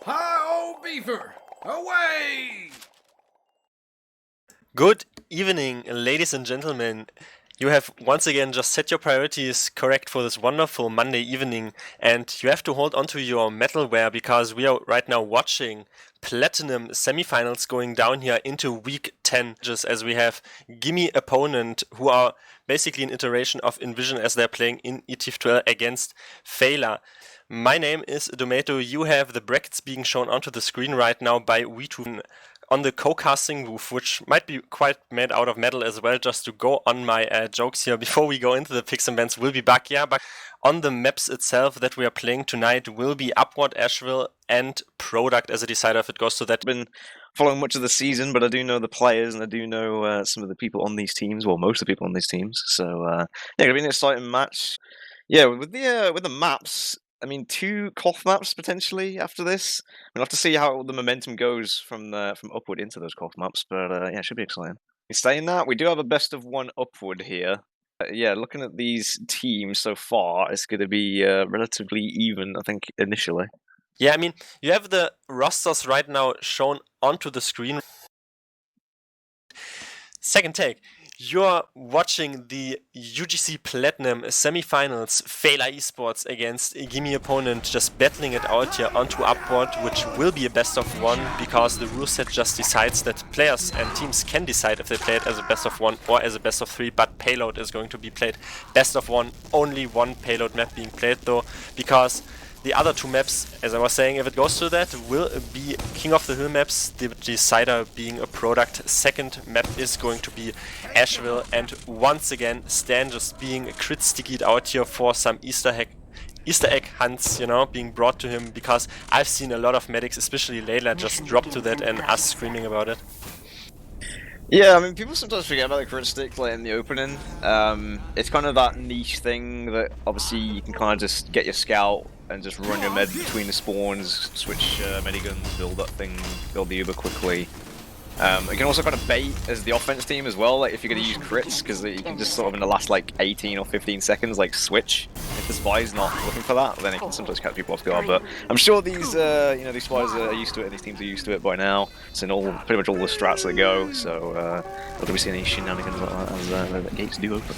Hi-oh, beefer! Away! Good evening, ladies and gentlemen. You have once again just set your priorities correct for this wonderful Monday evening, and you have to hold on to your metalware because we are right now watching Platinum semifinals going down here into week 10, just as we have Gimme opponent who are basically an iteration of Envision as they're playing in TF2 against Feila. My name is Domaytoe. You have the brackets being shown onto the screen right now by Wiethoofd on the co-casting booth, which might be quite made out of metal as well, just to go on my jokes here before we go into the picks and bans. Will be back, yeah, but on the maps itself that we are playing tonight will be Upward, Ashville, and Product as a decider if it goes to that. Been following much of the season, but I do know the players and I do know some of the people on these teams, well, most of the people on these teams. So yeah, it'll be an exciting match. Yeah, with the maps. I mean, 2 Koth maps potentially after this. We'll have to see how the momentum goes from Upward into those Koth maps, but yeah, it should be exciting. In saying that, we do have a best of 1 Upward here. Yeah, looking at these teams so far, it's going to be relatively even, I think, initially. Yeah, I mean, you have the rosters right now shown onto the screen. Second take. You're watching the UGC Platinum semifinals, Feila eSports against Gimme opponent, just battling it out here onto Upward, which will be a best of 1 because the rule set just decides that players and teams can decide if they play it as a best of 1 or as a best of 3, but payload is going to be played best of 1, only 1 payload map being played though, because the other 2 maps, as I was saying, if it goes to that, will be King of the Hill maps, the decider being a Product. Second map is going to be Ashville, and once again, Stan just being crit stickied out here for some Easter egg hunts, you know, being brought to him, because I've seen a lot of medics, especially Layla, just drop to that and us screaming about it. Yeah, I mean, people sometimes forget about the crit stick like in the opening. It's kind of that niche thing that obviously you can kind of just get your scout and just run your med between the spawns, switch mediguns, build that thing, build the Uber quickly. You can also kind of bait as the offense team as well, like if you're going to use crits, because you can just sort of in the last like 18 or 15 seconds like switch. If the spy's not looking for that, then it can sometimes catch people off guard. But I'm sure these you know, these spies are used to it, and these teams are used to it by now. It's in pretty much all the strats that go. So not going to be seeing any shenanigans like that as the gates do open.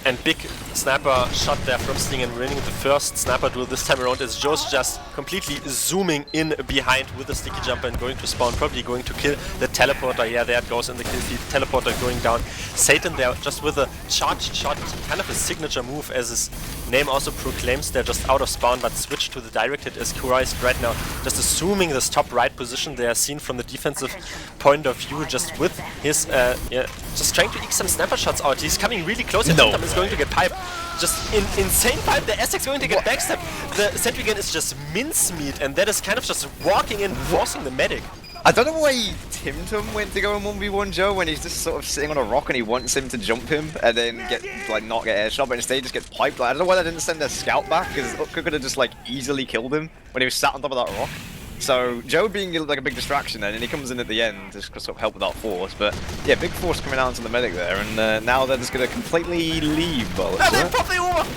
And big sniper shot there from Sting and winning the first sniper duel this time around as Joe's just completely zooming in behind with the sticky jumper and going to spawn, probably going to kill the teleporter. Yeah, there it goes in the kill feed. Teleporter going down. Satan there just with a charged shot, kind of a signature move as his name also proclaims. They're just out of spawn but switch to the direct hit as Kura is right now just assuming this top right position. They are seen from the defensive point of view just with his, just trying to eke some sniper shots out. He's coming really close. No. Is going to get piped. Just insane pipe. The Essex going to get backstep. The Sentry gun is just mincemeat, and that is kind of just walking in, forcing the medic. I don't know why TF2 went to go in 1v1 Joe when he's just sort of sitting on a rock and he wants him to jump him and then not get airshot, but instead he just gets piped. Like, I don't know why they didn't send their scout back, because Utka could have just like easily killed him when he was sat on top of that rock. So Joe being like a big distraction then, and he comes in at the end to sort of help with that force. But yeah, big force coming out into the medic there, and now they're just going to completely leave. They popped the over!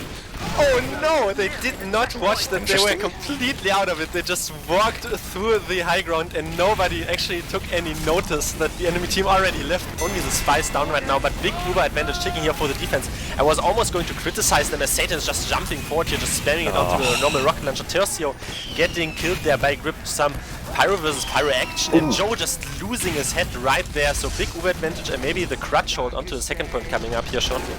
Oh no, they did not watch that. They were completely out of it. They just walked through the high ground and nobody actually took any notice that the enemy team already left. Only the spies down right now, but big Uber advantage taking here for the defense. I was almost going to criticize them as Satan's just jumping forward here, just spamming it onto the normal rocket launcher. Tercio getting killed there by Grip, some Pyro versus Pyro action, and Joe just losing his head right there. So big Uber advantage and maybe the crutch hold onto the second point coming up here shortly.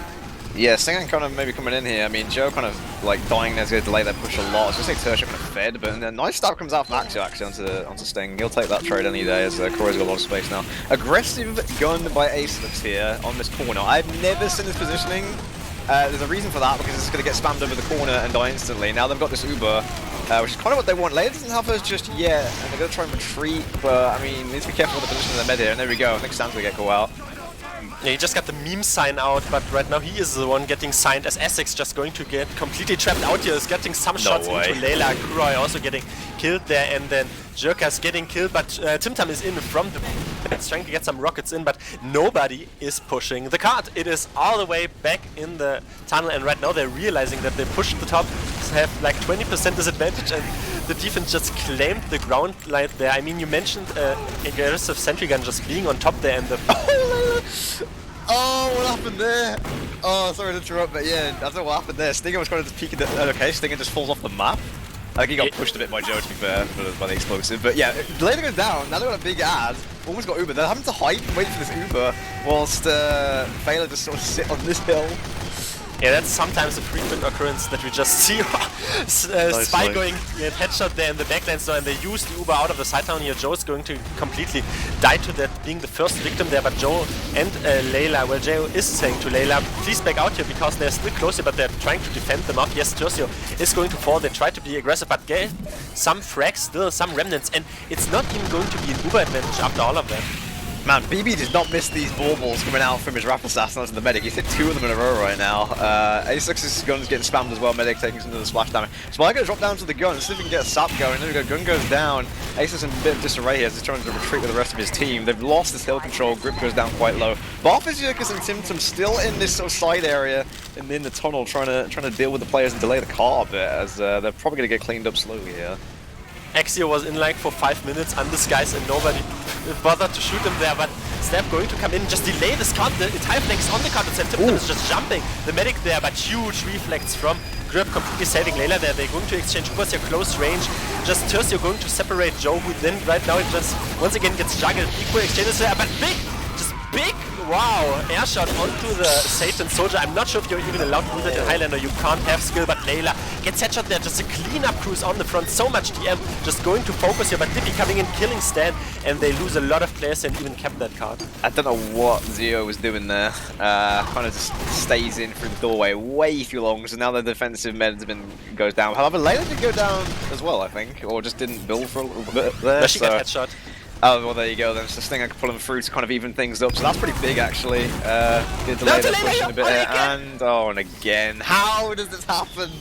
Yeah, Sting kind of maybe coming in here. I mean, Joe kind of like dying there's going to delay that push a lot. I was going to say Tertia kind of fed, but then a nice stab comes out from Axio actually onto Sting. He'll take that trade any day as Corey's got a lot of space now. Aggressive gun by Acelix here on this corner. I've never seen this positioning. There's a reason for that, because it's going to get spammed over the corner and die instantly. Now they've got this Uber, which is kind of what they want. Leia doesn't have us just yet, and they're going to try and retreat, but I mean, needs to be careful with the position of the mid here, and there we go. I think Stan's going to get caught out. Yeah, he just got the meme sign out, but right now he is the one getting signed as Essex just going to get completely trapped out here. Is getting some shots into Layla. Kuroi also getting killed there, and then Jerka's getting killed, but Timtam is in from the... trying to get some rockets in, but nobody is pushing the cart. It is all the way back in the tunnel, and right now they're realizing that they pushed the top, have like 20% disadvantage, and the defense just claimed the ground light there. I mean, you mentioned aggressive sentry gun just being on top there and the... Oh, what happened there? Oh, sorry to interrupt, but yeah, I don't know what happened there. Stinger was trying to peek at the... Okay, Stinger just falls off the map. I think he got pushed a bit by Joe, to be fair, by the explosive. But yeah, Layla goes down, now they've got a big ad. Almost got Uber. They're having to hide and wait for this Uber, whilst Feila just sort of sit on this hill. Yeah, that's sometimes a frequent occurrence that we just see Spy going headshot there in the backline store, and they use the Uber out of the side town here. Joe is going to completely die to that, being the first victim there, but Joe and Layla, well, Joe is saying to Layla, please back out here because they're still close here, but they're trying to defend them up. Yes, Tercio is going to fall. They try to be aggressive, but get some frags, still some remnants, and it's not even going to be an Uber advantage after all of that. Man, BB does not miss these baubles coming out from his Rapid Assassin onto the medic. He's hit 2 of them in a row right now. A6's gun's getting spammed as well, medic taking some of the splash damage. So I'm going to drop down to the gun, see if we can get a sap going. There we go, gun goes down. Ace is in a bit of disarray here as he's trying to retreat with the rest of his team. They've lost this hill control, grip goes down quite low. Barfizurkus and Timtum still in this sort of side area in the tunnel trying to deal with the players and delay the car a bit, as they're probably going to get cleaned up slowly here. Axio was in like for 5 minutes undisguised and nobody bothered to shoot him there, but Snap going to come in, just delay this card. The entire flank is on the card itself. Tipton is just jumping. The medic there, but huge reflex from Grip, completely saving Layla there. They're going to exchange Ubers here close range. Just Tercio going to separate Joe, who then right now it just once again gets juggled. Equal exchanges there, but big, just big. Wow, air shot onto the Satan Soldier. I'm not sure if you're even allowed to do that in Highlander. You can't have skill, but Layla gets headshot there. Just a clean-up cruise on the front. So much DM just going to focus here, but Dippy coming in, killing Stan, and they lose a lot of players and even kept that card. I don't know what Zio was doing there. Kind of just stays in through the doorway way too long, so now the defensive meds goes down. However, Layla did go down as well, I think, or just didn't build for a little bit there. No, she got headshot. Oh, well, there you go then. So Stinger can pull him through to kind of even things up. So that's pretty big, actually. Good delay there, pushing a bit here. And again. How does this happen?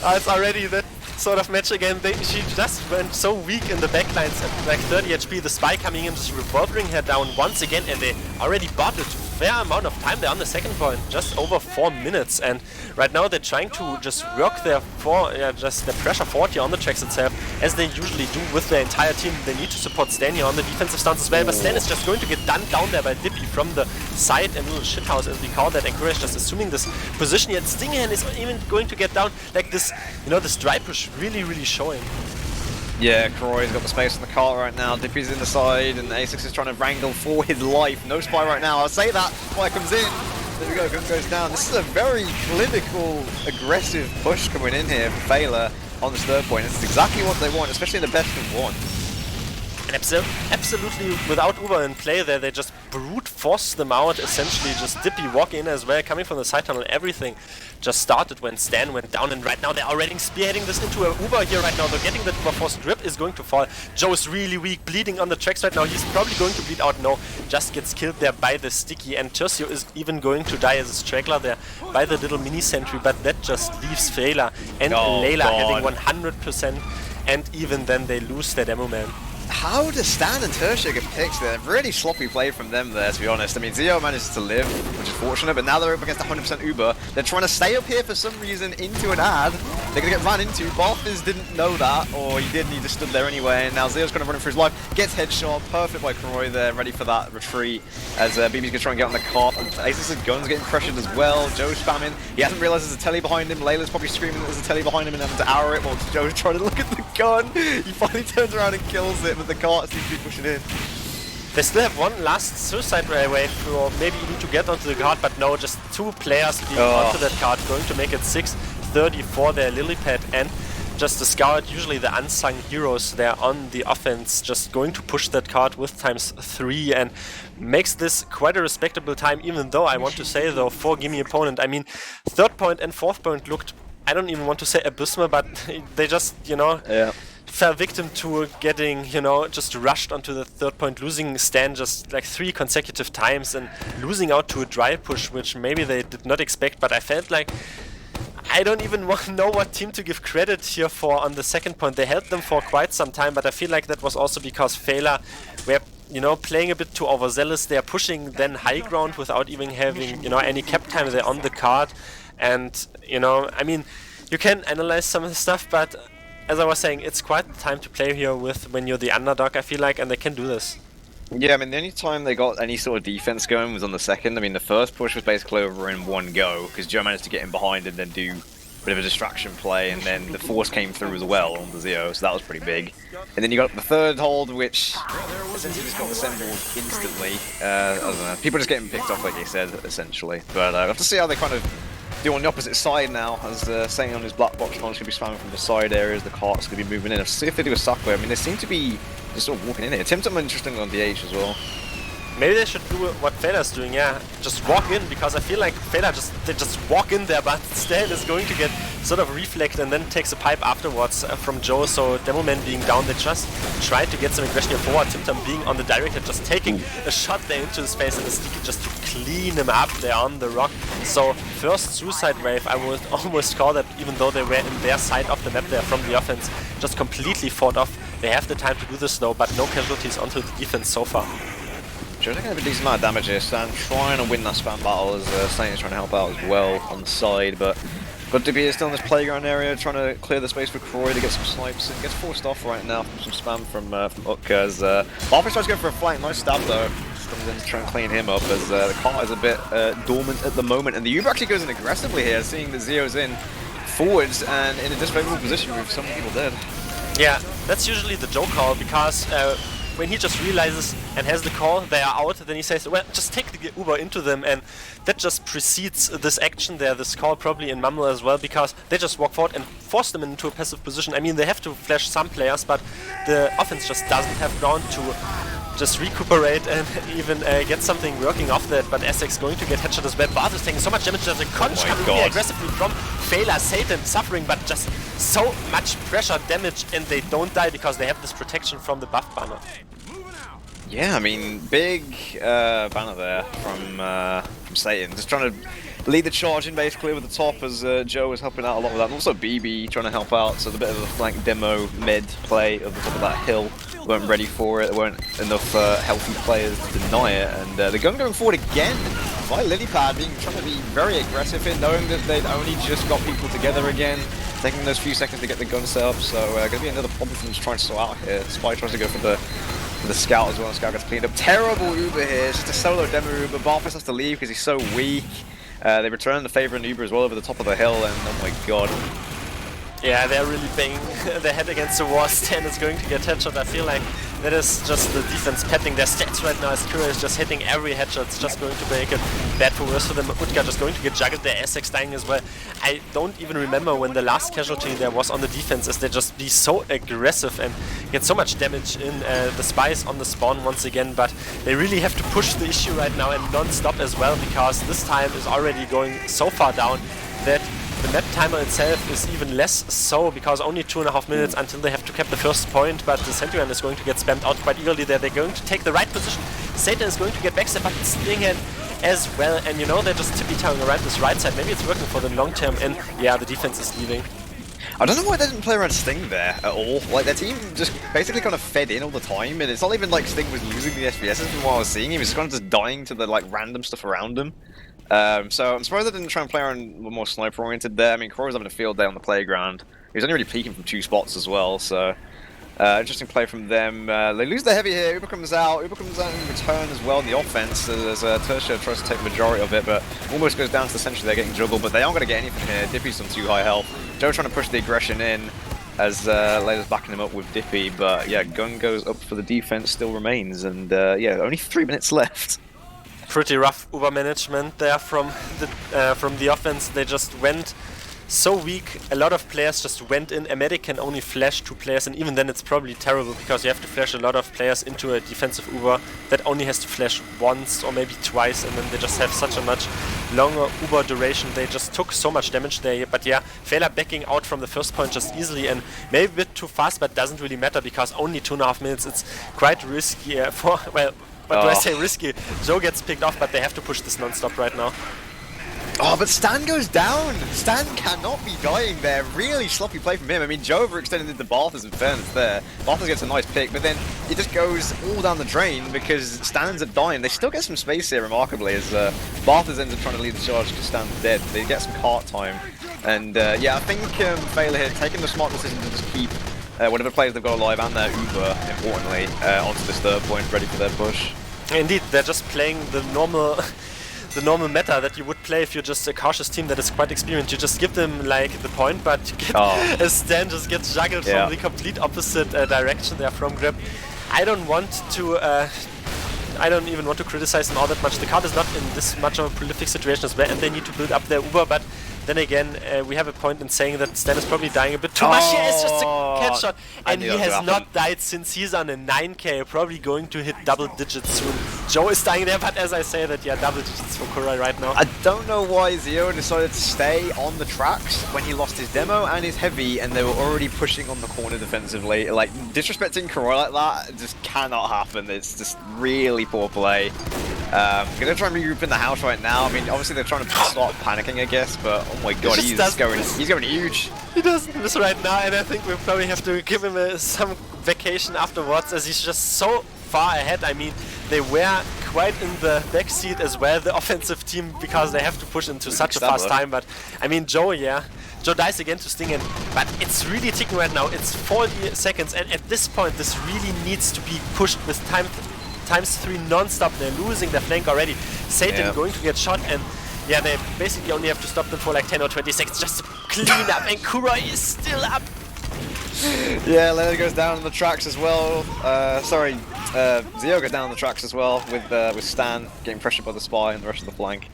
It's already that sort of match again. She just went so weak in the backlines at like 30 HP. The Spy coming in, just revolvering her down once again. And they already bought a fair amount of time. They're on the second point, just over 4 minutes. And right now they're trying to just work their pressure 40 on the tracks itself, as they usually do with their entire team. They need to support Stan here on the defensive stance as well, but Stan is just going to get done down there by Dippy from the side and little shithouse, as we call that. And Courage just assuming this position yet. Stinghand is even going to get down like this, you know, this dry push really showing. Yeah, Kroy's got the space on the cart right now. Dippy's in the side, and A6 is trying to wrangle for his life. No Spy right now. I'll say that. Spy comes in. There we go, gun goes down. This is a very clinical, aggressive push coming in here for Feila on this third point. It's exactly what they want, especially in the best of one. And absolutely without Uber in play there, they just brute force them out, essentially just Dippy walk in as well, coming from the side tunnel. Everything just started when Stan went down, and right now they're already spearheading this into a Uber here right now. They're getting that Uber force. Drip is going to fall. Joe is really weak, bleeding on the tracks right now. He's probably going to bleed out. No, just gets killed there by the Sticky, and Tercio is even going to die as a straggler there by the little mini sentry, but that just leaves Feila and Layla having 100%, and even then they lose their demo man. How does Stan and Tercio get picked there? Really sloppy play from them there, to be honest. I mean, Zio manages to live, which is fortunate, but now they're up against 100% Uber. They're trying to stay up here for some reason into an ad. They're going to get ran into. Barfiz didn't know that, or he did and he just stood there anyway, and now Zio's going to run it for his life. Gets headshot, perfect by Kroy there, ready for that retreat, as BB's going to try and get on the cart. Aces' gun's getting pressured as well. Joe's spamming. He hasn't realised there's a telly behind him. Layla's probably screaming that there's a telly behind him and having to arrow it while Joe's trying to look at the gun. He finally turns around and kills it, but the cart seems to be pushing in. They still have one last suicide wave, or maybe even to get onto the card, but no, just 2 players being onto that card, going to make it 6-30 for their lily pad, and just the Scout, usually the unsung heroes there on the offense, just going to push that card with ×3 and makes this quite a respectable time, even though I want to say though, for Gimme opponent, I mean, 3rd point and 4th point looked, I don't even want to say abysmal, but they just, you know, fell victim to getting, you know, just rushed onto the 3rd point, losing Stan just like 3 consecutive times and losing out to a dry push, which maybe they did not expect, but I felt like I don't even know what team to give credit here for on the 2nd point. They held them for quite some time, but I feel like that was also because Feila were, you know, playing a bit too overzealous. They are pushing then high ground without even having, you know, any cap time. They're on the card, and, you know, I mean, you can analyze some of the stuff, but as I was saying, it's quite the time to play here with when you're the underdog, I feel like, and they can do this. Yeah, I mean, the only time they got any sort of defense going was on the second. I mean, the first push was basically over in one go, because Joe managed to get in behind and then do a bit of a distraction play, and then the force came through as well on the Zeo, so that was pretty big. And then you got the third hold, which essentially just got assembled instantly. I don't know, people just getting picked off, like you said, essentially. But I have to see how they kind of do on the opposite side now, as saying on his black box launch going to be spamming from the side areas, the cart's going to be moving in. Let's see if they do a Sakura. I mean, they seem to be just sort of walking in here. TF2 interesting on DH as well. Maybe they should do what Feila's doing, yeah. Just walk in, because I feel like Feila they just walk in there, but Stan is going to get sort of reflect and then takes a pipe afterwards from Joe. So Demoman being down, they just tried to get some aggression here forward. TF2 being on the direct hit, just taking a shot there into his face and a sneaky just to clean him up there on the rock. So first suicide wave, I would almost call that, even though they were in their side of the map there from the offense, just completely fought off. They have the time to do this though, but no casualties onto the defense so far. Joe's going to have a decent amount of damage here. Stan trying to win that spam battle as Saint is trying to help out as well on the side, but Dippy is still in this playground area trying to clear the space for Croy to get some snipes and gets forced off right now from some spam from Utka as Barfus tries to go for a flank. Nice stab though. Just comes in to try and clean him up as the car is a bit dormant at the moment, and the Uber actually goes in aggressively here, seeing the Zeo's in forwards and in a disfavorable position with some people dead. Yeah, that's usually the Joe call, because when he just realizes and has the call, they are out, then he says, well, just take the Uber into them, and that just precedes this action there, this call probably in Mumble as well, because they just walk forward and force them into a passive position. I mean, they have to flash some players, but the offense just doesn't have ground to just recuperate and even get something working off that, but Essex going to get headshot as well. Bart is taking so much damage, there's a conch coming here aggressively from Feila. Satan suffering, but just so much pressure damage, and they don't die because they have this protection from the buff banner. Yeah, I mean, big banner there from Satan, just trying to lead the charge in basically with the top as Joe was helping out a lot with that, and also BB trying to help out, so the bit of a flank demo mid play over the top of that hill. Weren't ready for it, there weren't enough healthy players to deny it, and the gun going forward again by Lilypad, trying to be very aggressive here, knowing that they'd only just got people together again, taking those few seconds to get the gun set up, so going to be another problem for them to try and sort out here. Spy tries to go for the scout as well, and scout gets cleaned up. Terrible Uber here, it's just a solo demo Uber. Barfus has to leave because he's so weak. They return the favor in Uber as well over the top of the hill, and oh my god. Yeah, they're really banging their head against the wall. Stan is going to get headshot. I feel like that is just the defense petting their stats right now, as Kura is just hitting every headshot. It's just going to make it bad for worse for them. Utka just going to get juggled there, Essex dying as well. I don't even remember when the last casualty there was on the defense, as they just be so aggressive and get so much damage in. The spies on the spawn once again, but they really have to push the issue right now and non-stop as well, because this time is already going so far down that the map timer itself is even less so, because only 2.5 minutes until they have to cap the first point, but the Sentinel is going to get spammed out quite eagerly there. They're going to take the right position. Satan is going to get backstab, but Stinghead as well, and you know, they're just tippy-toeing around this right side. Maybe it's working for them long term, and yeah, the defense is leaving. I don't know why they didn't play around Sting there at all. Like, their team just basically kind of fed in all the time, and it's not even like Sting was losing the SPSs from what I was seeing. He was kind of just dying to the like random stuff around him. So I'm surprised they didn't try and play around more sniper oriented there. I mean, Croy was having a field day on the playground. He was only really peeking from 2 spots as well, so interesting play from them. They lose the heavy here. Uber comes out in return as well in the offense. As Tertia tries to take the majority of it, but almost goes down to the century. They're getting juggled, but they aren't going to get anything here. Dippy's on too high health. Joe trying to push the aggression in as Layla's backing him up with Dippy, but yeah, gun goes up for the defense, still remains, and yeah, only 3 minutes left. Pretty rough Uber management there from the offense. They just went so weak. A lot of players just went in. A medic can only flash 2 players, and even then it's probably terrible, because you have to flash a lot of players into a defensive Uber that only has to flash once or maybe twice, and then they just have such a much longer Uber duration. They just took so much damage there, but yeah, Feila backing out from the first point just easily, and maybe a bit too fast, but doesn't really matter, because only 2.5 minutes. It's quite risky for, well, what do I say, risky? Joe gets picked off, but they have to push this non-stop right now. Oh, but Stan goes down! Stan cannot be dying there. Really sloppy play from him. I mean, Joe overextended into Barthas in fairness there. Barthas gets a nice pick, but then it just goes all down the drain because Stan ends up dying. They still get some space here, remarkably, as Barthas ends up trying to lead the charge because Stan's dead. They get some cart time. And yeah, I think Feila here taking the smart decision to just keep whatever players they've got alive and their Uber, importantly, onto this third point, ready for their push. Indeed, they're just playing the normal meta that you would play if you're just a cautious team that is quite experienced. You just give them like the point, but you get a stand just gets juggled from the complete opposite direction there from Grip. I don't even want to criticize them all that much. The card is not in this much of a prolific situation as well, and they need to build up their Uber, but then again, we have a point in saying that Stan is probably dying a bit too much. Here is just a catch shot, and he has not died since he's on a 9k, probably going to hit double digits soon. Joe is dying there, but as I say that, yeah, double digits for Kurai right now. I don't know why Zio decided to stay on the tracks when he lost his demo and his heavy, and they were already pushing on the corner defensively. Like, disrespecting Kurai like that just cannot happen. It's just really poor play. Gonna try and regroup in the house right now. I mean, obviously they're trying to start panicking, I guess, but oh my god, he's going huge. He doesn't miss right now, and I think we probably have to give him some vacation afterwards, as he's just so far ahead. I mean, they were quite in the backseat as well, the offensive team, because they have to push into such a fast time. But I mean, Joe dies again to Sting, but it's really ticking right now. It's 40 seconds, and at this point, this really needs to be pushed with times 3 non-stop. They're losing their flank already. Satan going to get shot, and yeah, they basically only have to stop them for like 10 or 20 seconds just to clean up, and Kurai is still up. Yeah, Leonard goes down on the tracks as well. Zio goes down on the tracks as well with Stan getting pressured by the Spy and the rest of the flank.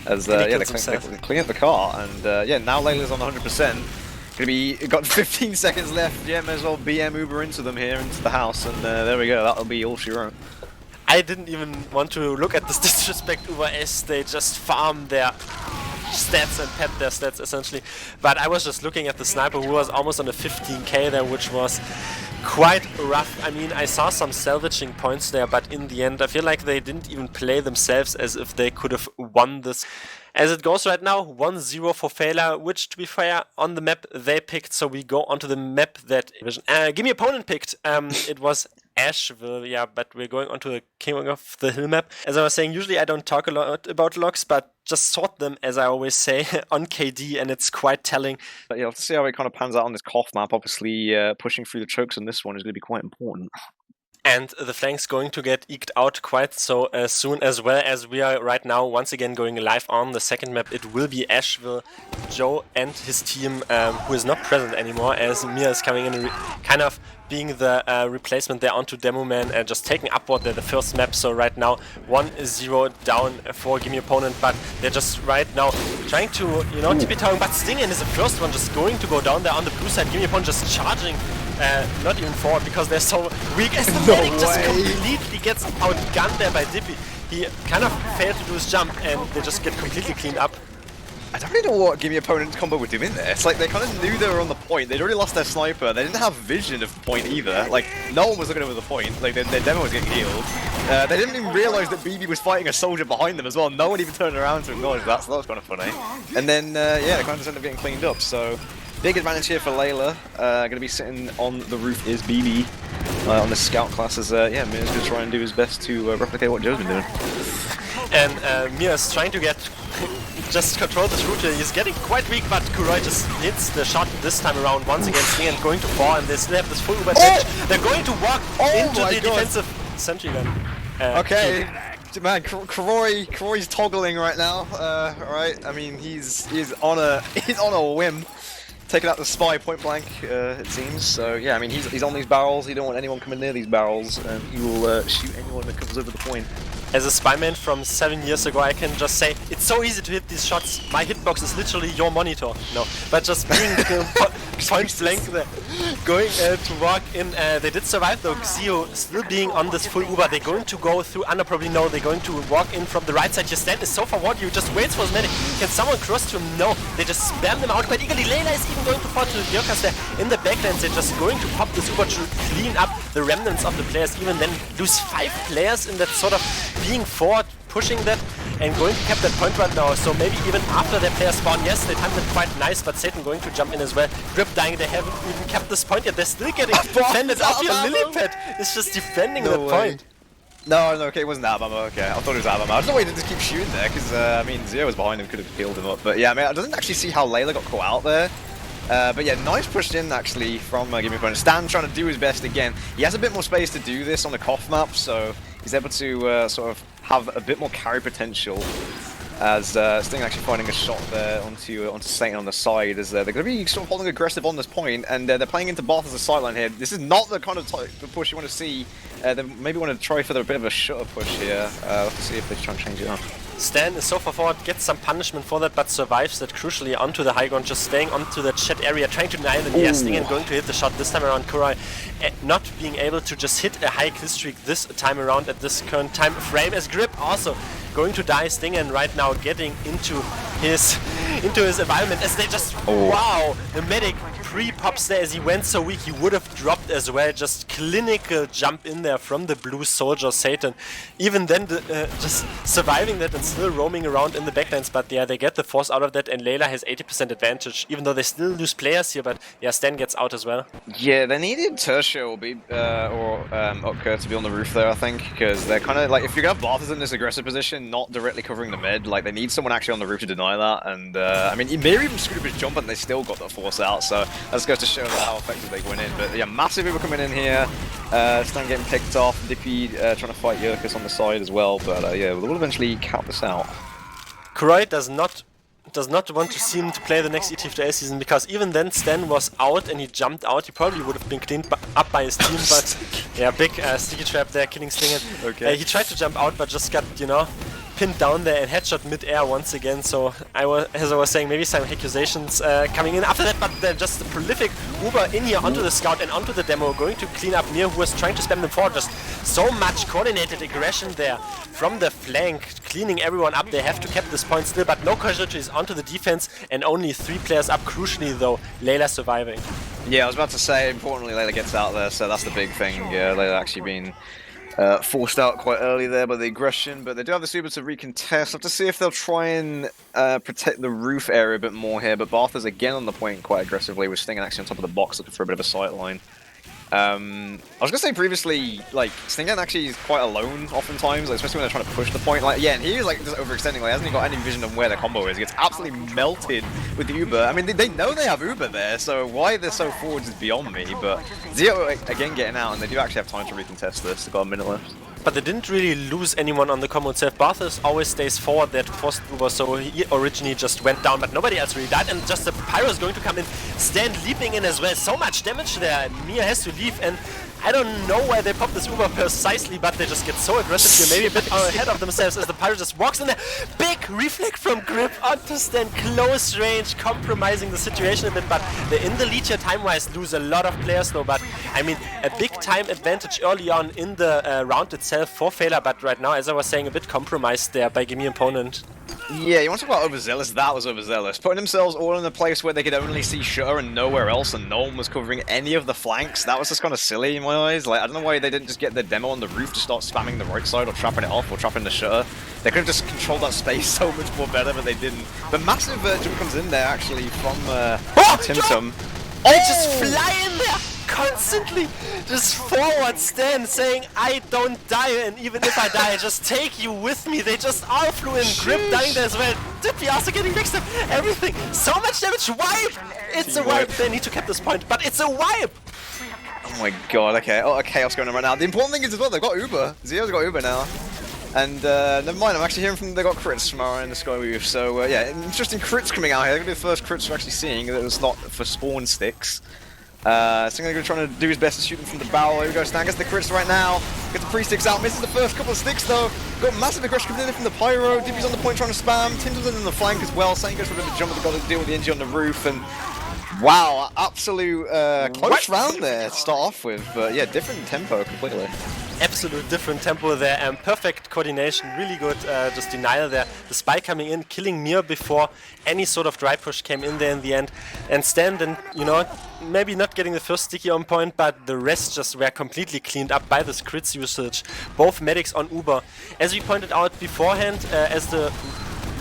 As they clean up the car, and yeah, now Layla's on 100%. Got 15 seconds left. Yeah, may as well BM Uber into them here, into the house, and there we go. That'll be all she wrote. I didn't even want to look at this disrespect Uber as they just farm their stats and pet their stats essentially. But I was just looking at the sniper who was almost on a 15k there, which was quite rough. I mean, I saw some salvaging points there, but in the end I feel like they didn't even play themselves as if they could have won this. As it goes right now, 1-0 for Feila, which, to be fair, on the map they picked, so we go onto the map that Gimme opponent picked. It was Ashville, yeah, but we're going onto the King of the Hill map. As I was saying, usually I don't talk a lot about logs, but just sort them, as I always say, on KD, and it's quite telling. But yeah, we'll have to see how it kind of pans out on this Koth map. Obviously, pushing through the chokes on this one is going to be quite important. And the flank's going to get eked out quite so soon, as well as we are right now once again going live on the second map. It will be Ashville, Joe and his team, who is not present anymore, as Mia is coming in, kind of being the replacement there onto Demoman and just taking upward there the first map. So right now 1-0 down for Gimme opponent, but they're just right now trying to, tippy toeing, but Stingen is the first one just going to go down there on the blue side. Gimme opponent just charging. Not even forward because they're so weak, as the medic just completely gets outgunned there by Dippy. He kind of failed to do his jump, and they just get completely cleaned up. I don't really know what Gimme opponent's combo were doing there. It's like they kind of knew they were on the point. They'd already lost their sniper. They didn't have vision of the point either. Like, no one was looking over the point. Like, their demo was getting healed. They didn't even realize that BB was fighting a soldier behind them as well. No one even turned around to acknowledge that, so that was kind of funny. And then, yeah, they kind of just ended up getting cleaned up. So, big advantage here for Layla. Going to be sitting on the roof is BB on the scout class. As yeah, Mia's going to try and do his best to replicate what Joe's been doing. And Mia's trying to get just control this route here. He's getting quite weak, but Kurai just hits the shot this time around once again. Sting and going to fall, and they still have this full Uber edge. They're going to walk into the defensive sentry gun. Okay. Man, Kroy's toggling right now. Right, I mean he's on a whim, taking out the Spy point blank. It seems. So yeah, I mean he's on these barrels. He don't want anyone coming near these barrels, and he will shoot anyone that comes over the point. As a Spyman from 7 years ago, I can just say it's so easy to hit these shots. My hitbox is literally your monitor. No, but just being point blank there, going to walk in. They did survive though. Xio still being on this full Uber. They're going to go through. Anna probably know. They're going to walk in from the right side. Your stand is so forward. You just wait for his medic. Can someone cross to him? No. They just spam them out quite eagerly. Layla is even going to fall to Jurkas there in the backlands. They're just going to pop this Uber to clean up the remnants of the players. Even then, lose 5 players in that sort of being forward, pushing that, and going to cap that point right now. So maybe even after their player spawn, yes, they timed it quite nice, but Satan going to jump in as well. Grip dying, they haven't even kept this point yet. They're still getting defended up here. Lillipad is just defending that point. No, okay, it wasn't Alabama. Okay, I thought it was Alabama. I don't know why he didn't just keep shooting there, because, I mean, Zio was behind him, could have peeled him up. But yeah, I mean, I didn't actually see how Layla got caught out there. But yeah, nice pushed in, actually, from Gimme opponent. Stan trying to do his best again. He has a bit more space to do this on the Koth map, so he's able to sort of have a bit more carry potential. As Sting actually finding a shot there onto Satan on the side, as they're going to be sort of holding aggressive on this point, and they're playing into Bath as a sideline here. This is not the kind of push you want to see. They maybe want to try for a bit of a shutter push here. Let's see if they try and change it up. Stan is so far forward, gets some punishment for that, but survives that crucially onto the high ground, just staying onto the chat area, trying to deny the Sting and going to hit the shot this time around. Kurai not being able to just hit a high kill streak this time around at this current time frame, as Grip also going to die. Sting and right now getting into his environment as they just wow, the medic pre-pops there as he went so weak he would have dropped as well. Just clinical jump in there from the blue soldier Satan. Even then just surviving that and still roaming around in the backlines, but yeah, they get the force out of that and Layla has 80% advantage, even though they still lose players here, but yeah, Stan gets out as well. Yeah, they needed Tertia or Upker to be on the roof there, I think, because they're kind of like, if you're going to have Barthas in this aggressive position, not directly covering the mid, like they need someone actually on the roof to deny that, and I mean, Mir even screwed up his jump and they still got the force out, so that's goes to show how effective they went in. But yeah, massive Uber coming in here, Stan getting picked off, Dippy trying to fight Yerkus on the side as well, but yeah, we'll eventually cap this out. Kurai does not want to seem to play the next TF2 season, because even then Stan was out and he jumped out. He probably would have been cleaned up by his team, but yeah, big sticky trap there, killing Stinger. Okay. He tried to jump out, but just got, you know, pinned down there and headshot mid-air once again. So as I was saying, maybe some accusations coming in after that, but then just the prolific Uber in here onto the scout and onto the demo, going to clean up Mir, who was trying to spam them forward. Just so much coordinated aggression there from the flank, cleaning everyone up. They have to keep this point still, but no casualties onto the defense and only 3 players up. Crucially though, Layla surviving. Yeah, I was about to say, importantly, Layla gets out there, so that's the big thing. Layla actually being forced out quite early there by the aggression, but they do have the super to recontest. Have to see if they'll try and protect the roof area a bit more here, but Barth is again on the point quite aggressively, with Sting actually on top of the box looking for a bit of a sight line. I was gonna say previously, like, Stingan actually is quite alone oftentimes, like, especially when they're trying to push the point. Like, yeah, and he is like just overextending, like, hasn't he got any vision of where the combo is? He gets absolutely melted with the Uber. I mean, they know they have Uber there, so why they're so forward is beyond me. But Zio again getting out, and they do actually have time to recontest this. They've got a minute left. But they didn't really lose anyone on the combo itself. Barthas always stays forward, that forced Uber, so he originally just went down, but nobody else really died, and just the Pyro is going to come in, Stan leaping in as well. So much damage there, Mia has to leave, and I don't know why they popped this Uber precisely, but they just get so aggressive here, maybe a bit ahead of themselves as the Pyro just walks in there. Big reflect from Grip onto Stan, close range, compromising the situation a bit, but they're in the lead here time-wise, lose a lot of players though, but I mean, a big time advantage early on in the round itself for Feila, but right now, as I was saying, a bit compromised there by Gimme opponent. Yeah, you want to talk about overzealous? That was overzealous. Putting themselves all in a place where they could only see Shutter and nowhere else, and no one was covering any of the flanks. That was just kind of silly in my eyes. Like, I don't know why they didn't just get the demo on the roof to start spamming the right side or trapping it off or trapping the Shutter. They could have just controlled that space so much more better, but they didn't. The massive jump comes in there, actually, from Timtum. They just fly in there constantly, just forward Stan saying, I don't die, and even if I die, I just take you with me. They just all flew in. Grip dying there as well. Dippy also getting mixed up. Everything. So much damage. Wipe! It's a wipe. They need to cap this point, but it's a wipe! Oh my god, okay. Oh, chaos going on right now. The important thing is as well, they've got Uber. Zio's got Uber now. And never mind, I'm actually hearing from they got crits tomorrow in the Sky Weave. So yeah, interesting crits coming out here. They're going to be the first crits we're actually seeing. That was not for spawn sticks. So I'm going to try to do his best to shoot them from the barrel. Here we go, Stan gets the crits right now. Gets the pre-sticks out, misses the first couple of sticks though. Got massive aggression coming in from the Pyro. Dippy's on the point trying to spam. Tim's in the flank as well. Satan goes for a bit of a jump, but they've got to deal with the injury on the roof. And wow, absolute close round there to start off with. But yeah, different tempo completely. Absolute different tempo there, and perfect coordination, really good just denial there. The spy coming in, killing Mir before any sort of dry push came in there in the end. And Stan then, you know, maybe not getting the first sticky on point, but the rest just were completely cleaned up by this crits usage. Both medics on Uber. As we pointed out beforehand, as the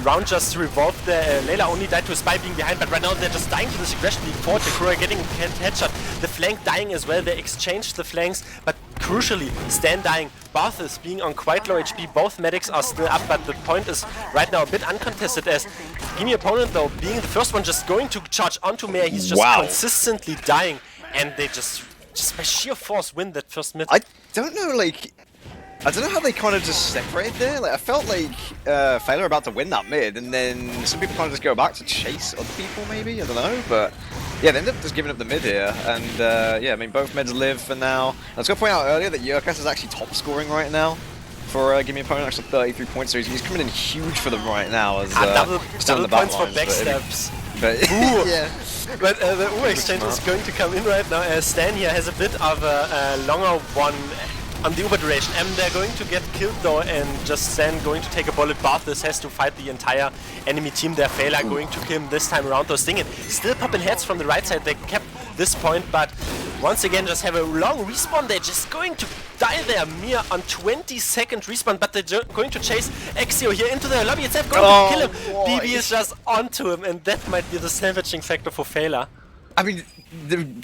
round just revolved there. Layla only died to a spy being behind, but right now they're just dying to this aggression being forward. The Kura getting a headshot. The flank dying as well. They exchanged the flanks, but crucially, Stan dying. Barthas being on quite low HP. Both medics are still up, but the point is right now a bit uncontested as Gimme opponent though being the first one just going to charge onto Mare. He's just consistently dying, and they just by sheer force win that first mid. I don't know, like, I don't know how they kind of just separated there. Like, I felt like Feila were about to win that mid, and then some people kind of just go back to chase other people, maybe? I don't know, but yeah, they ended up just giving up the mid here, and yeah, I mean, both mids live for now. I was going to point out earlier that UGC is actually top scoring right now for Gimme opponent, actually 33 points, so he's coming in huge for them right now. As double points for backstabs. But yeah. But the U exchange is going to come in right now as Stan here has a bit of a longer one on the Uber duration. They're going to get killed though, and just Stan going to take a bullet. Barthas has to fight the entire enemy team there. Feila going to kill him this time around though. Stinging still popping heads from the right side. They kept this point, but once again just have a long respawn. They're just going to die there. Mir on 20-second respawn, but they're going to chase Exio here into the lobby itself, going to kill him. Boy. BB is just onto him, and that might be the salvaging factor for Feila. I mean,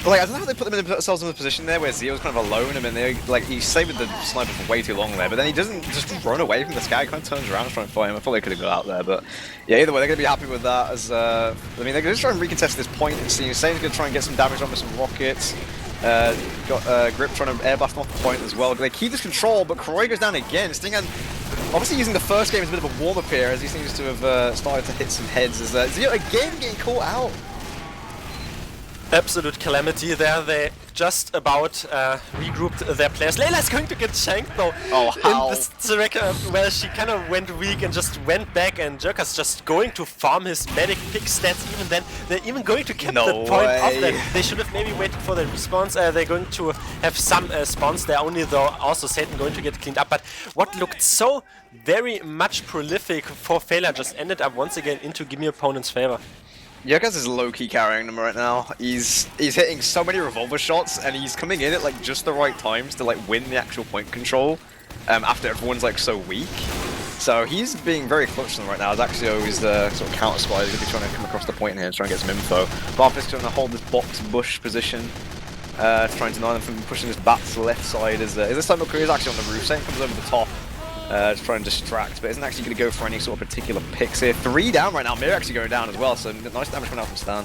like, I don't know how they put themselves in the position there where Zio's kind of alone. I mean, he stayed with the sniper for way too long there, but then he doesn't just run away from this guy. He kind of turns around trying to fight him. I thought they could have got out there, but yeah, either way, they're going to be happy with that. As I mean, they're going to try and recontest this point and see. Sane's going to try and get some damage on with some rockets. Got Grip trying to airblast off the point as well. They keep this control, but Kroy goes down again. Stingan obviously using the first game as a bit of a warm-up here, as he seems to have started to hit some heads. As Zio again getting caught out. Absolute calamity there. They just about regrouped their players. Layla's going to get shanked though. Oh, how? In this well, she kind of went weak and just went back, and Jerka's just going to farm his medic pick stats even then. They're even going to keep the point off that. They should have maybe waited for the respawns. They're going to have some spawns there only though. Also Satan going to get cleaned up. But what looked so very much prolific for Feila just ended up once again into Gimme opponent's favor. UGC is low-key carrying them right now. He's hitting so many revolver shots, and he's coming in at like just the right times to like win the actual point control after everyone's like so weak. So he's being very clutch to them right now. As Axio is the sort of counter spy. He's going to be trying to come across the point here and try and get some info. Barthas trying to hold this box bush position, to try and deny them from pushing this back to the left side. As this time McCree is actually on the roof. Satan comes over the top. To try and distract, but isn't actually going to go for any sort of particular picks here. 3 down right now. Mir actually going down as well, so nice damage coming out from Stan.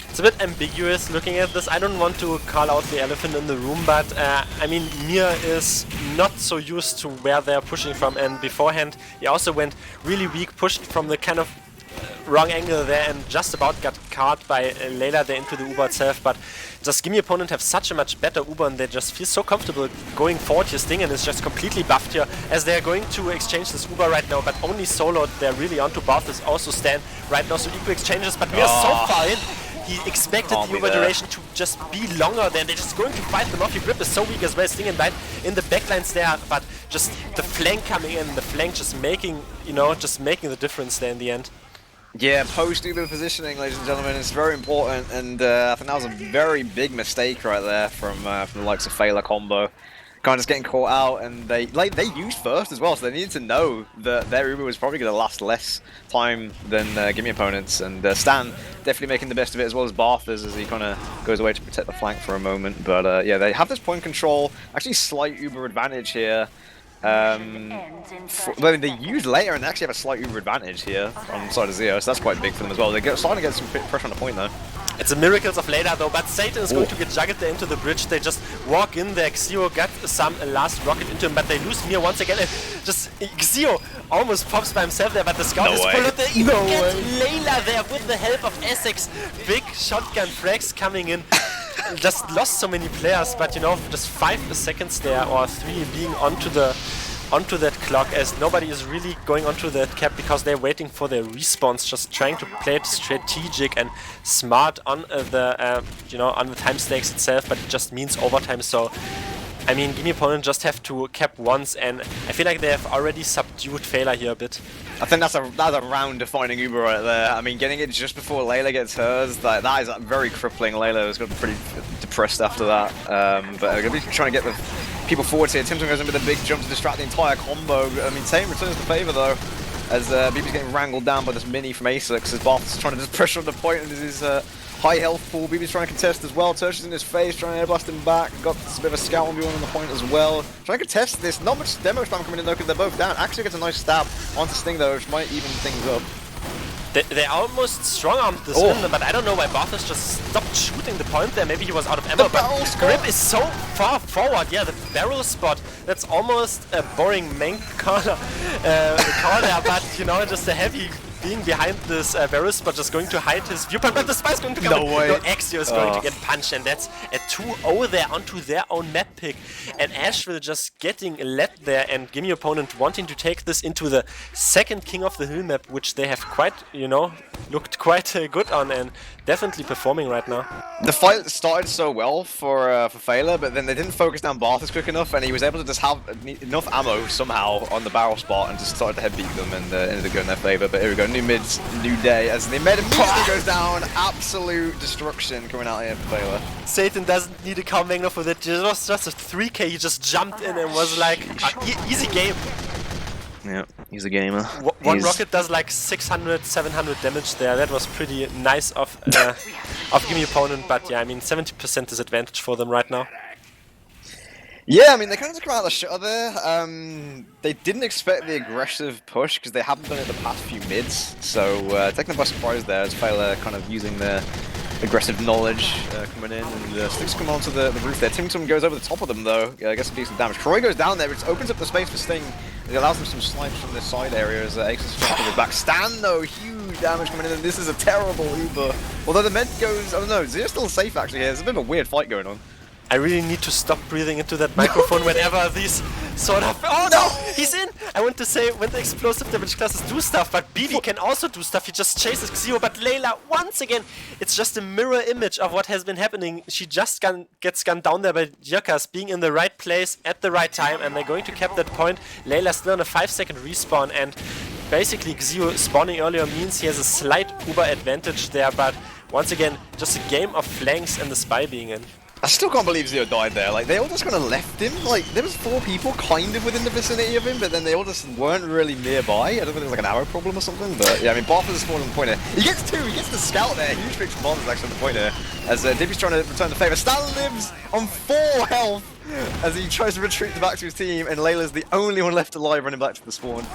It's a bit ambiguous looking at this. I don't want to call out the elephant in the room, but I mean, Mir is not so used to where they're pushing from, and beforehand he also went really weak, pushed from the kind of wrong angle there and just about got caught by Layla there into the Uber itself, but just Gimme opponent have such a much better Uber and they just feel so comfortable going forward here. Sting and is just completely buffed here as they're going to exchange this Uber right now, but only soloed. They're really onto Barthas, also Stan right now, so equal exchanges, but Mir's so far in. He expected the Uber duration to just be longer than they're just going to fight them off. Your grip is so weak as well. Sting and died in the backlines there, but just the flank coming in, the flank just making, you know, just making the difference there in the end. Yeah, post-Uber positioning, ladies and gentlemen, is very important, and I think that was a very big mistake right there from the likes of Feila combo. Kind of just getting caught out, and they used first as well, so they needed to know that their Uber was probably going to last less time than Gimme opponents, and Stan definitely making the best of it, as well as Barthas as he kind of goes away to protect the flank for a moment. But yeah, they have this point control, actually slight Uber advantage here. They use later and they actually have a slight Uber advantage here on the side of Zio, so that's quite big for them as well. They're starting to get some pressure on the point though. It's a miracles of later though, but Satan is going to get jugged there into the bridge. They just walk in there. Xio got some last rocket into him, but they lose Mir once again. And just Xio almost pops by himself there, but the scout is pulled out there. Even get Layla there with the help of Essex. Big shotgun frags coming in. Just lost so many players, but you know, just 5 seconds there or 3 being onto that clock, as nobody is really going onto that cap because they're waiting for their respawns, just trying to play it strategic and smart on the you know, on the time stakes itself, but it just means overtime. So I mean, Gimme opponent just have to cap once, and I feel like they have already subdued Feila here a bit. I think that's a round-defining Uber right there. I mean, getting it just before Layla gets hers, that is very crippling. Layla is going to be pretty depressed after that. But they're going to be trying to get the people forward here. Timson goes in with a big jump to distract the entire combo. I mean, Tame returns the favour though. as BB's getting wrangled down by this mini from Asix, as Barth's trying to just pressure on the point and his high health pool. BB's trying to contest as well. Tertius in his face, trying to air blast him back. Got a bit of a scout on the point as well. Trying to contest this. Not much demo spam coming in though, because they're both down. Actually gets a nice stab onto Sting though, which might even things up. They almost strong-armed this win, but I don't know why Barthos just stopped shooting the point there. Maybe he was out of ammo, but Grip is so far forward. Yeah, the barrel spot, that's almost a boring main corner, but you know, just a heavy being behind this barrel spot, just going to hide his viewpoint, but the spy is going to come in. No, Axio is going to get punched, and that's a 2-0 there onto their own map pick. And Ashville just getting led there, and Gimme opponent wanting to take this into the second King of the Hill map, which they have quite, you know, looked quite good on, and definitely performing right now. The fight started so well for Feila, but then they didn't focus down Barthos quick enough, and he was able to just have enough ammo somehow on the barrel spot and just started to head beat them, and ended up going in their favor. But here we go, new mids, new day, as the mid immediately goes down. Absolute destruction coming out here for Feila. Satan doesn't need a comeback for that. It was just a 3k, he just jumped in and was like, easy game. Yeah, he's a gamer. One rocket does like 600, 700 damage there. That was pretty nice of Gimme opponent, but yeah, I mean 70% disadvantage for them right now. Yeah, I mean they kind of just come out of the shutter there. They didn't expect the aggressive push because they haven't done it the past few mids, so taking them by surprise there as Feila kind of using their aggressive knowledge coming in, and Sticks come onto the roof there. Timtum goes over the top of them though, gets some decent damage. Croy goes down there, which opens up the space for Sting. It allows them some snipes from the side area as Ace is trying to pull it back. Stan though, huge damage coming in, and this is a terrible Uber. Although the med goes, I don't know, Zero's still safe actually here. There's a bit of a weird fight going on. I really need to stop breathing into that microphone whenever these sort of... Oh no! He's in! I want to say when the explosive damage classes do stuff, but BB can also do stuff. He just chases Xio, but Layla, once again, it's just a mirror image of what has been happening. She just gets gunned down there by Jirkas, being in the right place at the right time, and they're going to cap that point. Layla still on a 5-second respawn, and basically Xio spawning earlier means he has a slight Uber advantage there, but once again, just a game of flanks and the spy being in. I still can't believe Zio died there. Like, they all just kind of left him. Like, there was 4 people kind of within the vicinity of him, but then they all just weren't really nearby. I don't know if there was like an arrow problem or something, but yeah, I mean, Barth is spawned on the point here. He gets 2, he gets the scout there. Huge pick from Barth is actually on the point here. As Dippy's trying to return the favor. Stan lives on 4 health as he tries to retreat back to his team, and Layla's the only one left alive running back to the spawn.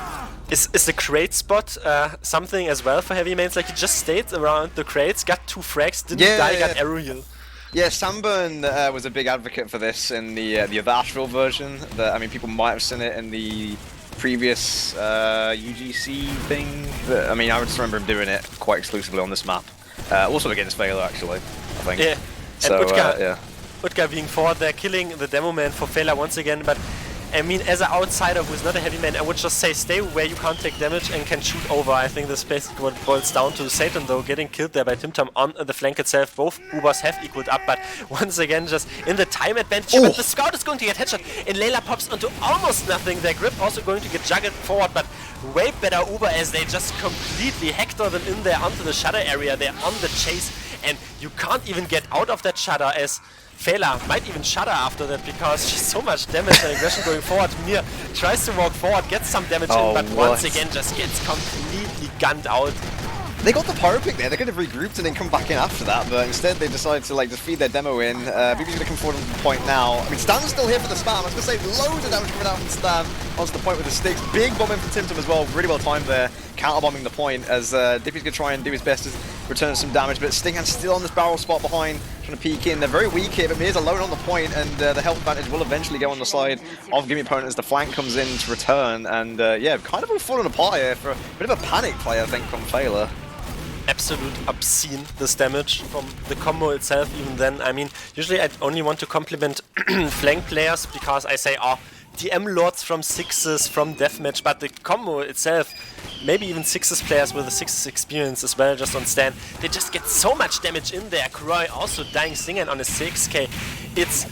Is the crate spot something as well for heavy mains? Like, he just stayed around the crates, got 2 frags, didn't die, got arrow heal. Yeah, Samburn was a big advocate for this in the Ashville version. I mean, people might have seen it in the previous UGC thing. But, I mean, I just remember him doing it quite exclusively on this map. Also against Feila, actually, I think. Yeah, so, and Utka being forward there, killing the demo man for Feila once again, but I mean, as an outsider who's not a heavy man, I would just say stay where you can't take damage and can shoot over. I think this basically what boils down to. Satan though getting killed there by Timtum on the flank itself. Both Ubers have equaled up, but once again just in the time advantage. But the scout is going to get headshot, and Layla pops onto almost nothing. Their grip also going to get juggled forward, but way better Uber as they just completely hector them in there onto the shutter area. They're on the chase, and you can't even get out of that shutter as Feila might even shudder after that because she's so much damage and aggression going forward. Mir tries to walk forward, gets some damage in, but once again just gets completely gunned out. They got the pyro pick there, they could have regrouped and then come back in after that, but instead they decided to like just feed their demo in. BB's going to come forward on the point now. I mean, Stan's still here for the spam. I was going to say loads of damage coming out from Stan onto the point with the sticks. Big bomb in from Timtum as well, really well timed there, counter-bombing the point as Dippy's going to try and do his best to return some damage, but Stinghand's still on this barrel spot behind, trying to peek in. They're very weak here, but Mir's alone on the point, and the health advantage will eventually go on the side of Gimme opponent as the flank comes in to return, and yeah, kind of all falling apart here for a bit of a panic play, I think, from Feila. Absolute obscene, this damage from the combo itself. Even then, I mean, usually I only want to compliment flank players because I say, oh, DM lords from 6s, from deathmatch, but the combo itself, maybe even 6s players with a 6s experience as well, just on stand, they just get so much damage in there. Kroy also dying Singen on a 6k. It's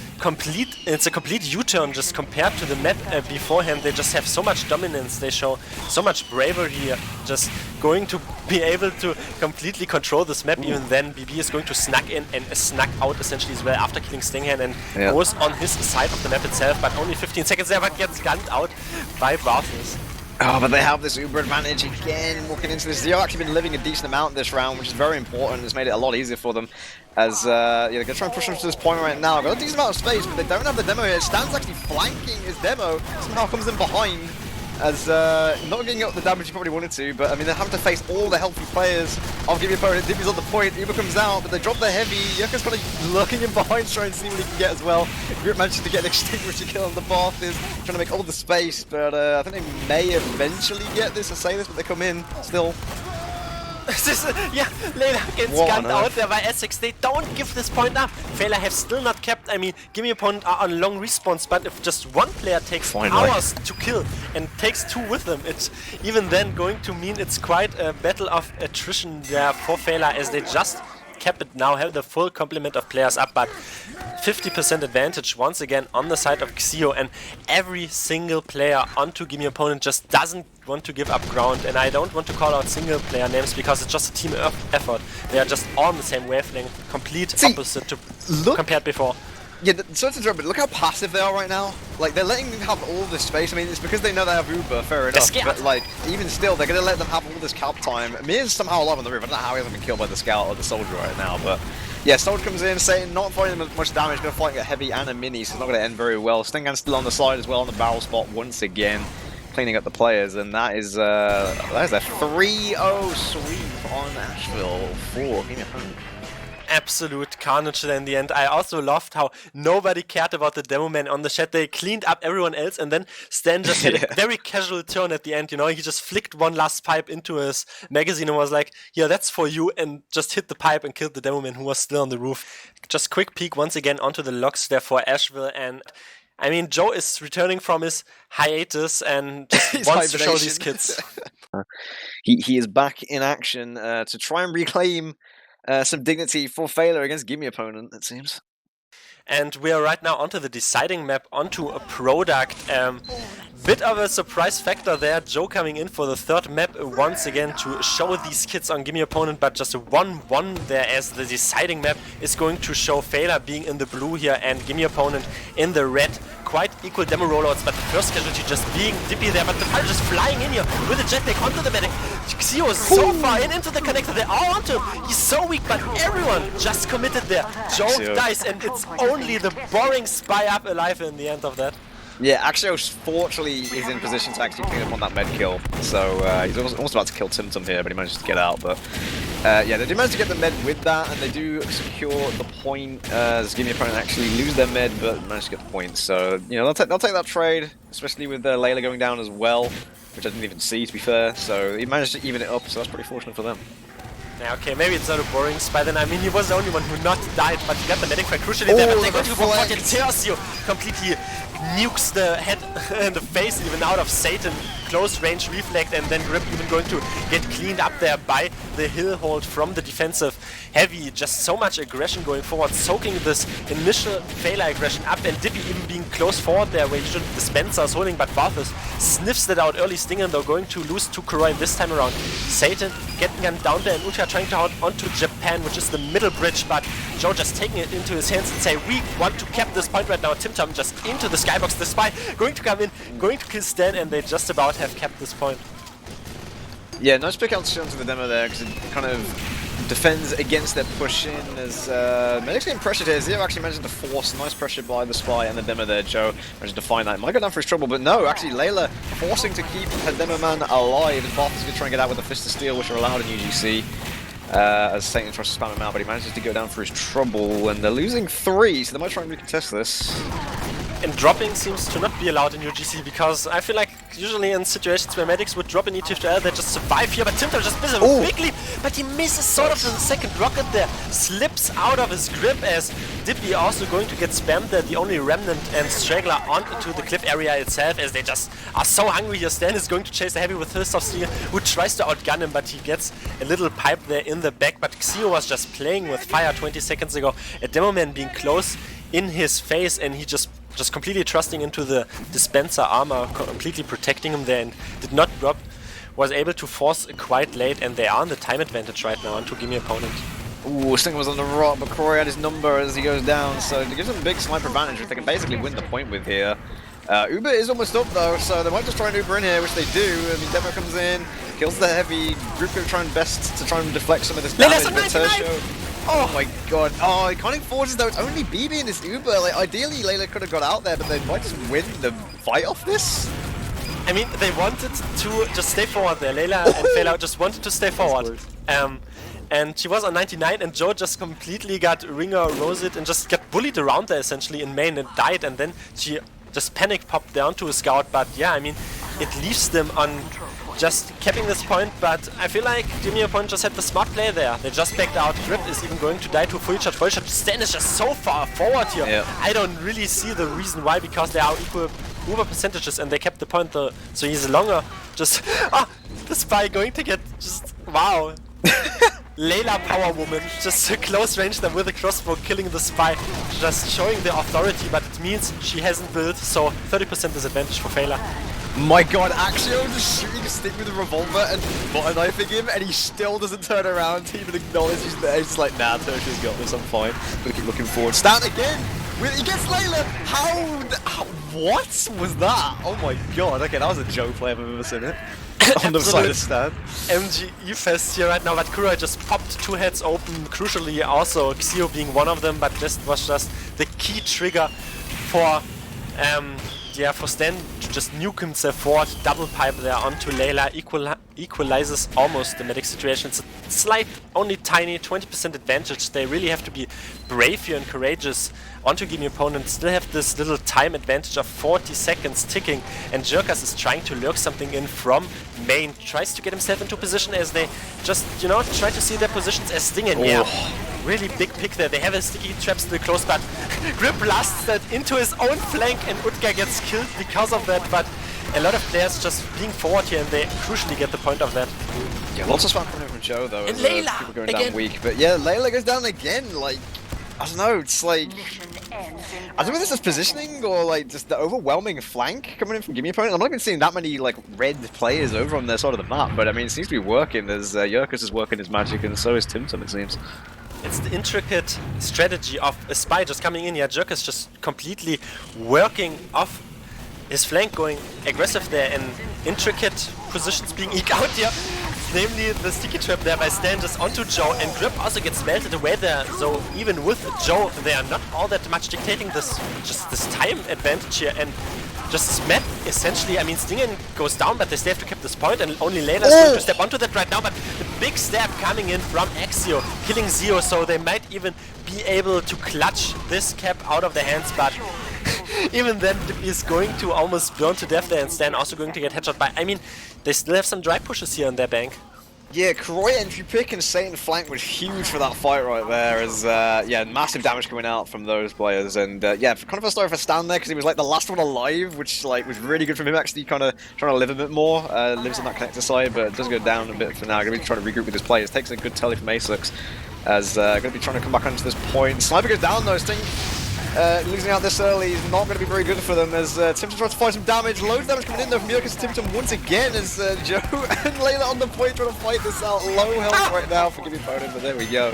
a complete U-turn just compared to the map beforehand. They just have so much dominance, they show so much bravery here, just going to be able to completely control this map. Even then, BB is going to snuck in and snuck out essentially as well after killing Stinghand and goes on his side of the map itself, but only 15 seconds there, but gets gunned out by Barthus. Oh, but they have this Uber advantage again, walking into this. They've actually been living a decent amount this round, which is very important. It's made it a lot easier for them. As yeah, they're going to try and push them to this point right now. Got a decent amount of space, but they don't have the demo here. Stan's actually flanking his demo. Somehow comes in behind. As not getting up the damage he probably wanted to, but I mean they're having to face all the healthy players of Gimme opponent. Dippy's on the point, Uber comes out, but they drop their heavy. Yoka's kind of lurking in behind, trying to see what he can get as well. Grip manages to get an extinguisher kill on the path, is trying to make all the space, but I think they may eventually get this. I say this, but they come in still. Yeah, Layla gets gunned out there by Essex. They don't give this point up. Feila have still not kept, I mean, Gimme opponent are on long response, but if just one player takes hours to kill and takes two with them, it's even then going to mean it's quite a battle of attrition there for Feila, as they just kept it now, have the full complement of players up, but 50% advantage once again on the side of Xio, and every single player onto Gimme opponent just doesn't want to give up ground. And I don't want to call out single player names because it's just a team effort. They are just all on the same wavelength, complete opposite to compared before. Yeah, sorry to interrupt, but look how passive they are right now. Like, they're letting them have all this space. I mean, it's because they know they have Uber, fair enough. But, like, even still, they're going to let them have all this cap time. Mia's somehow alive on the roof. I don't know how he hasn't been killed by the scout or the soldier right now, but... Yeah, Soldier comes in, Satan not fighting much damage, but fighting a heavy and a mini, so it's not going to end very well. Stingan's still on the side as well, on the barrel spot once again, cleaning up the players, and that is a 3-0 sweep on Ashville for Gimme opponent. Absolute carnage in the end. I also loved how nobody cared about the demo man on the chat. They cleaned up everyone else, and then Stan just had a very casual turn at the end, you know. He just flicked one last pipe into his magazine and was like, yeah, that's for you, and just hit the pipe and killed the demo man who was still on the roof. Just quick peek once again onto the logs there for Ashville, and I mean, Joe is returning from his hiatus and just wants to show these kids. He is back in action to try and reclaim some dignity for Feila against Gimme opponent, it seems. And we are right now onto the deciding map, onto a product. Bit of a surprise factor there, Joe coming in for the third map once again to show these kids on Gimme opponent, but just a 1-1 there, as the deciding map is going to show Feila being in the blue here and Gimme opponent in the red. Quite equal demo rollouts, but the first casualty just being Dippy there, but the fire just flying in here with a jetpack onto the medic. Xio is so far into the connector, they are onto him. He's so weak, but everyone just committed there. Joe dies, and it's only the boring spy up alive in the end of that. Yeah, Axio fortunately is in position to actually clean up on that med kill, so he's almost about to kill Timtum here, but he manages to get out. But yeah, they do manage to get the med with that, and they do secure the point as Gimme opponent actually lose their med, but manage to get the point. So, you know, they'll take that trade, especially with Layla going down as well, which I didn't even see, to be fair. So he managed to even it up, so that's pretty fortunate for them. Yeah, okay, maybe it's not a boring spy then. I mean, he was the only one who not died, but he got the medic quite crucially there. But they go to for and Teosio completely nukes the head and the face even out of Satan. Close range reflect, and then Grip even going to get cleaned up there by the hill hold from the defensive heavy. Just so much aggression going forward, soaking this initial Feila aggression up, and Dippy even being close forward there where he should dispenser is holding, but Wiethoofd sniffs that out early. Stinger though going to lose to Koroi this time around. Satan getting him down there, and Ultra trying to hold onto Japan, which is the middle bridge, but Joe just taking it into his hands and say, we want to cap this point right now. Timtum just into the skybox, the spy going to come in, going to kill Stan, and they just about have kept this point. Yeah, nice pick out onto the demo there, because it kind of defends against their push in as Medic's getting pressured here. Zero actually managing to force nice pressure by the spy and the demo there. Joe managed to find that. Might go down for his trouble, but no, actually Layla forcing to keep her demo man alive, and Barth is going to try and get out with a fist of steel, which are allowed in UGC. As Satan tries to spam him out, but he manages to go down for his trouble, and they're losing 3, so they might try and recontest this. And dropping seems to not be allowed in UGC, because I feel like usually in situations where medics would drop in TF2 they just survive here, but Timtum just misses quickly, but he misses sort of the second rocket there, slips out of his grip as Dippy also going to get spammed there, the only remnant and straggler onto the cliff area itself, as they just are so hungry here. Stan is going to chase the heavy with Fist of Steel, who tries to outgun him, but he gets a little pipe there in the back, but Xio was just playing with fire 20 seconds ago, a demo man being close in his face, and he just completely trusting into the dispenser armor, completely protecting him there, and did not drop, was able to force quite late, and they are on the time advantage right now onto Gimme opponent. Ooh, Stinger was on the rock, but Corey had his number as he goes down, so it gives them a big sniper advantage, which they can basically win the point with here. Uber is almost up though, so they might just try and Uber in here, which they do. I mean, Demo comes in, kills the heavy. Group going to try and best to try and deflect some of this damage. But Tertio, oh my god! Oh, Iconic forces though. It's only BB in this Uber. Like, ideally, Layla could have got out there, but they might just win the fight off this. I mean, they wanted to just stay forward there. Layla and Feila just wanted to stay forward. And she was on 99, and Joe just completely got Ringer, Rosit, and just got bullied around there essentially in main and died. And then she just panic popped down to a scout. But yeah, I mean, it leaves them on just capping this point. But I feel like Gimme opponent just had the smart play there. They just backed out. Grip is even going to die to a full shot. Full shot. Stan is just so far forward here. Yeah. I don't really see the reason why, because they are equal Uber percentages and they kept the point though. So he's longer. Just the Spy going to get just wow. Layla Power Woman, just a close range them with a crossbow, killing the Spy, just showing the authority, but it means she hasn't built, so 30% disadvantage for Feila. My god, Axio just shooting a stick with a revolver and butter knifing him, and he still doesn't turn around to even acknowledge he's there. He's just like, nah, Tertia's got this, I'm fine. Gonna keep looking forward. Stan again! He gets Layla! How? What was that? Oh my god, okay, that was a joke play if I've ever seen it. On the side of Stan. MGE fest here right now, but Kura just popped 2 heads open, crucially also Xio being one of them, but this was just the key trigger for for Stan to just nuke himself forward, double pipe there onto Layla, equalizes almost the medic situation. It's a slight, only tiny 20% advantage. They really have to be brave here and courageous onto Gimme opponent. Still have this little time advantage of 40 seconds ticking, and Jerkas is trying to lurk something in from main, tries to get himself into position as they just, try to see their positions as Sting, and really big pick there. They have a sticky trap still close, but Grip blasts that into his own flank and Utka gets killed because of that, but a lot of players just being forward here and they crucially get the point of that. Yeah, lots of spam coming from Joe though. And Layla people going down weak, but yeah, Layla goes down again, like, I don't know, it's like, I don't know if this is positioning or like just the overwhelming flank coming in from Gimme opponent. I'm not even seeing that many like red players over on their side of the map, but I mean it seems to be working. There's Jerkas is working his magic and so is Timtum, it seems. It's the intricate strategy of a Spy just coming in here. Jerkas just completely working off his flank, going aggressive there, and intricate positions being eked out here. Namely the sticky trap there by Stan just onto Joe, and Grip also gets melted away there. So even with Joe, they are not all that much dictating this time advantage here, and just Smet essentially, I mean Stingen goes down, but they still have to keep this point, and only Layla is going to step onto that right now, but the big stab coming in from Axio, killing Zio, so they might even be able to clutch this cap out of their hands, but even then is going to almost burn to death there, and Stan also going to get headshot by, I mean, they still have some drive pushes here on their bank. Yeah, Kroy entry pick and Satan flank was huge for that fight right there, as yeah, massive damage coming out from those players, and yeah, kind of a story for Stan there because he was like the last one alive, which like was really good for him actually, kind of trying to live a bit more, lives on that connector side, but it does go down a bit for now. Going to be trying to regroup with his players, takes a good telly from Asux, as going to be trying to come back onto this point. Sniper goes down though, Sting. Losing out this early is not going to be very good for them as Timtum tries to find some damage. Loads of damage coming in though from Jerkas Timtum once again as Joe and Layla on the point trying to fight this out. Low health right now for Gimme opponent, but there we go.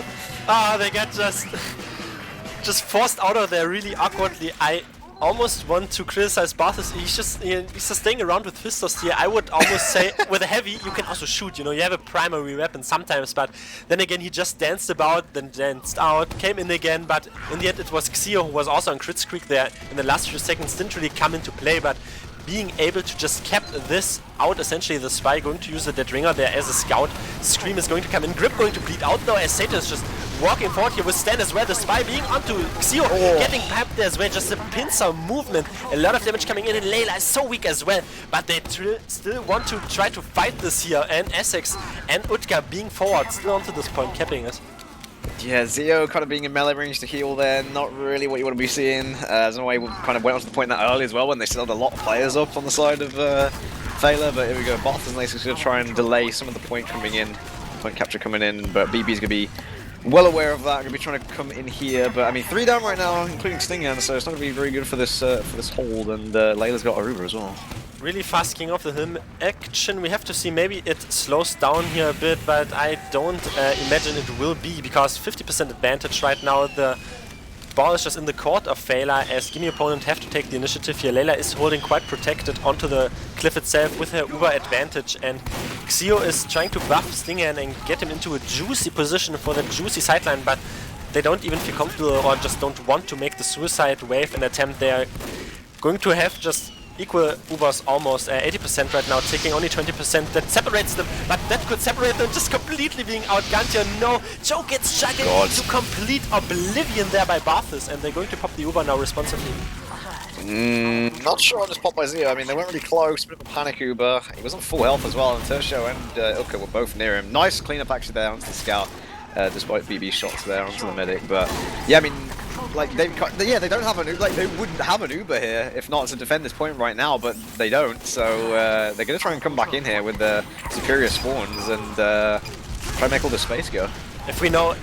They get just forced out of there really awkwardly. I almost want to criticize Barthas. He's just staying around with Fistos here. I would almost say with a heavy you can also shoot, you have a primary weapon sometimes, but then again he just danced about, then danced out, came in again, but in the end it was Xio who was also on crit streak there in the last few seconds, didn't really come into play, but being able to just cap this out, essentially the Spy going to use the Dead Ringer there as a scout. Scream is going to come in, Grip going to bleed out though as Sato is just walking forward here with Stan as well. The Spy being onto Xio, getting piped there as well, just a pincer movement. A lot of damage coming in, and Layla is so weak as well, but they still want to try to fight this here, and Essex and Utka being forward, still onto this point, capping it. Yeah, Zio kind of being in melee range to heal there, not really what you want to be seeing. There's no way we kind of went on to the point that early as well when they still had a lot of players up on the side of Feila, but here we go. Barth and Lace is going to try and delay some of the point coming in, point capture coming in, but BB's going to be well aware of that, going to be trying to come in here, but I mean 3 down right now, including Stingan, so it's not going to be very good for this hold, and Layla's got Aruba as well. Really fast King of the Hill action. We have to see, maybe it slows down here a bit, but I don't imagine it will be, because 50% advantage right now. The ball is just in the court of Feila, as Gimme opponent have to take the initiative here. Layla is holding quite protected onto the cliff itself with her Uber advantage, and Xio is trying to buff Stingan and get him into a juicy position for the juicy sideline, but they don't even feel comfortable or just don't want to make the suicide wave and attempt. They're going to have just equal Ubers almost, 80% right now, taking only 20%. That separates them, but that could separate them just completely being outgunned here. No, Joe gets chugged into complete oblivion there by Barthus, and they're going to pop the Uber now responsibly. Not sure on this pop by Zio. I mean, they weren't really close, bit of a panic Uber. He was on full health as well, and Tercio and Ilka were both near him. Nice cleanup actually there onto the scout, despite BB shots there onto the medic. But yeah, I mean, like they don't have an Uber. Like they wouldn't have an Uber here if not to defend this point right now, but they don't. So they're gonna try and come back in here with the superior spawns and try and make all the space go. If we know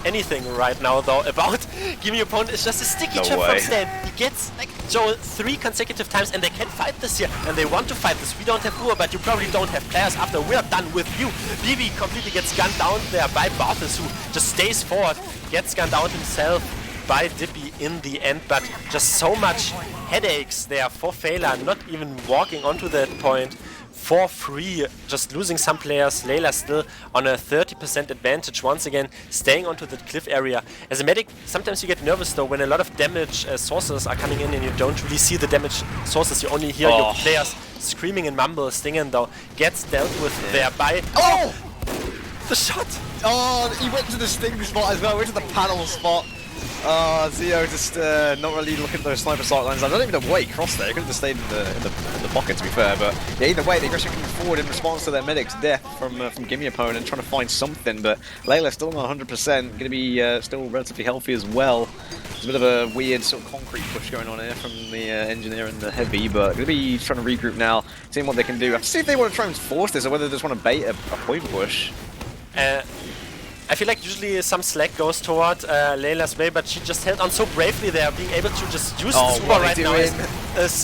anything right now though about Gimme opponent, is just a sticky trap from Stan. He gets like Joel 3 consecutive times, and they can fight this here, and they want to fight this. We don't have Uber, but you probably don't have players after we're done with you. BB completely gets gunned down there by Barthus, who just stays forward, gets gunned out himself by Dippy in the end, but just so much headaches there for Feila, not even walking onto that point for free, just losing some players. Layla still on a 30% advantage, once again staying onto the cliff area. As a medic, sometimes you get nervous though when a lot of damage sources are coming in and you don't really see the damage sources, you only hear your players screaming and mumble. Stingen though gets dealt with there by... Oh! The shot! Oh, he went to the sting spot as well, went to the panel spot. Zio just not really looking at those sniper sight lines. I don't even know why he crossed there. He could have just stayed in the pocket, to be fair. But yeah, either way, the aggression coming forward in response to their medic's death from Gimme opponent, trying to find something. But Layla's still not 100%, going to be still relatively healthy as well. There's a bit of a weird sort of concrete push going on here from the engineer and the heavy, but going to be trying to regroup now, seeing what they can do. I have to see if they want to try and force this or whether they just want to bait a point push. I feel like usually some slack goes toward Layla's way, but she just held on so bravely there, being able to just use the super right now.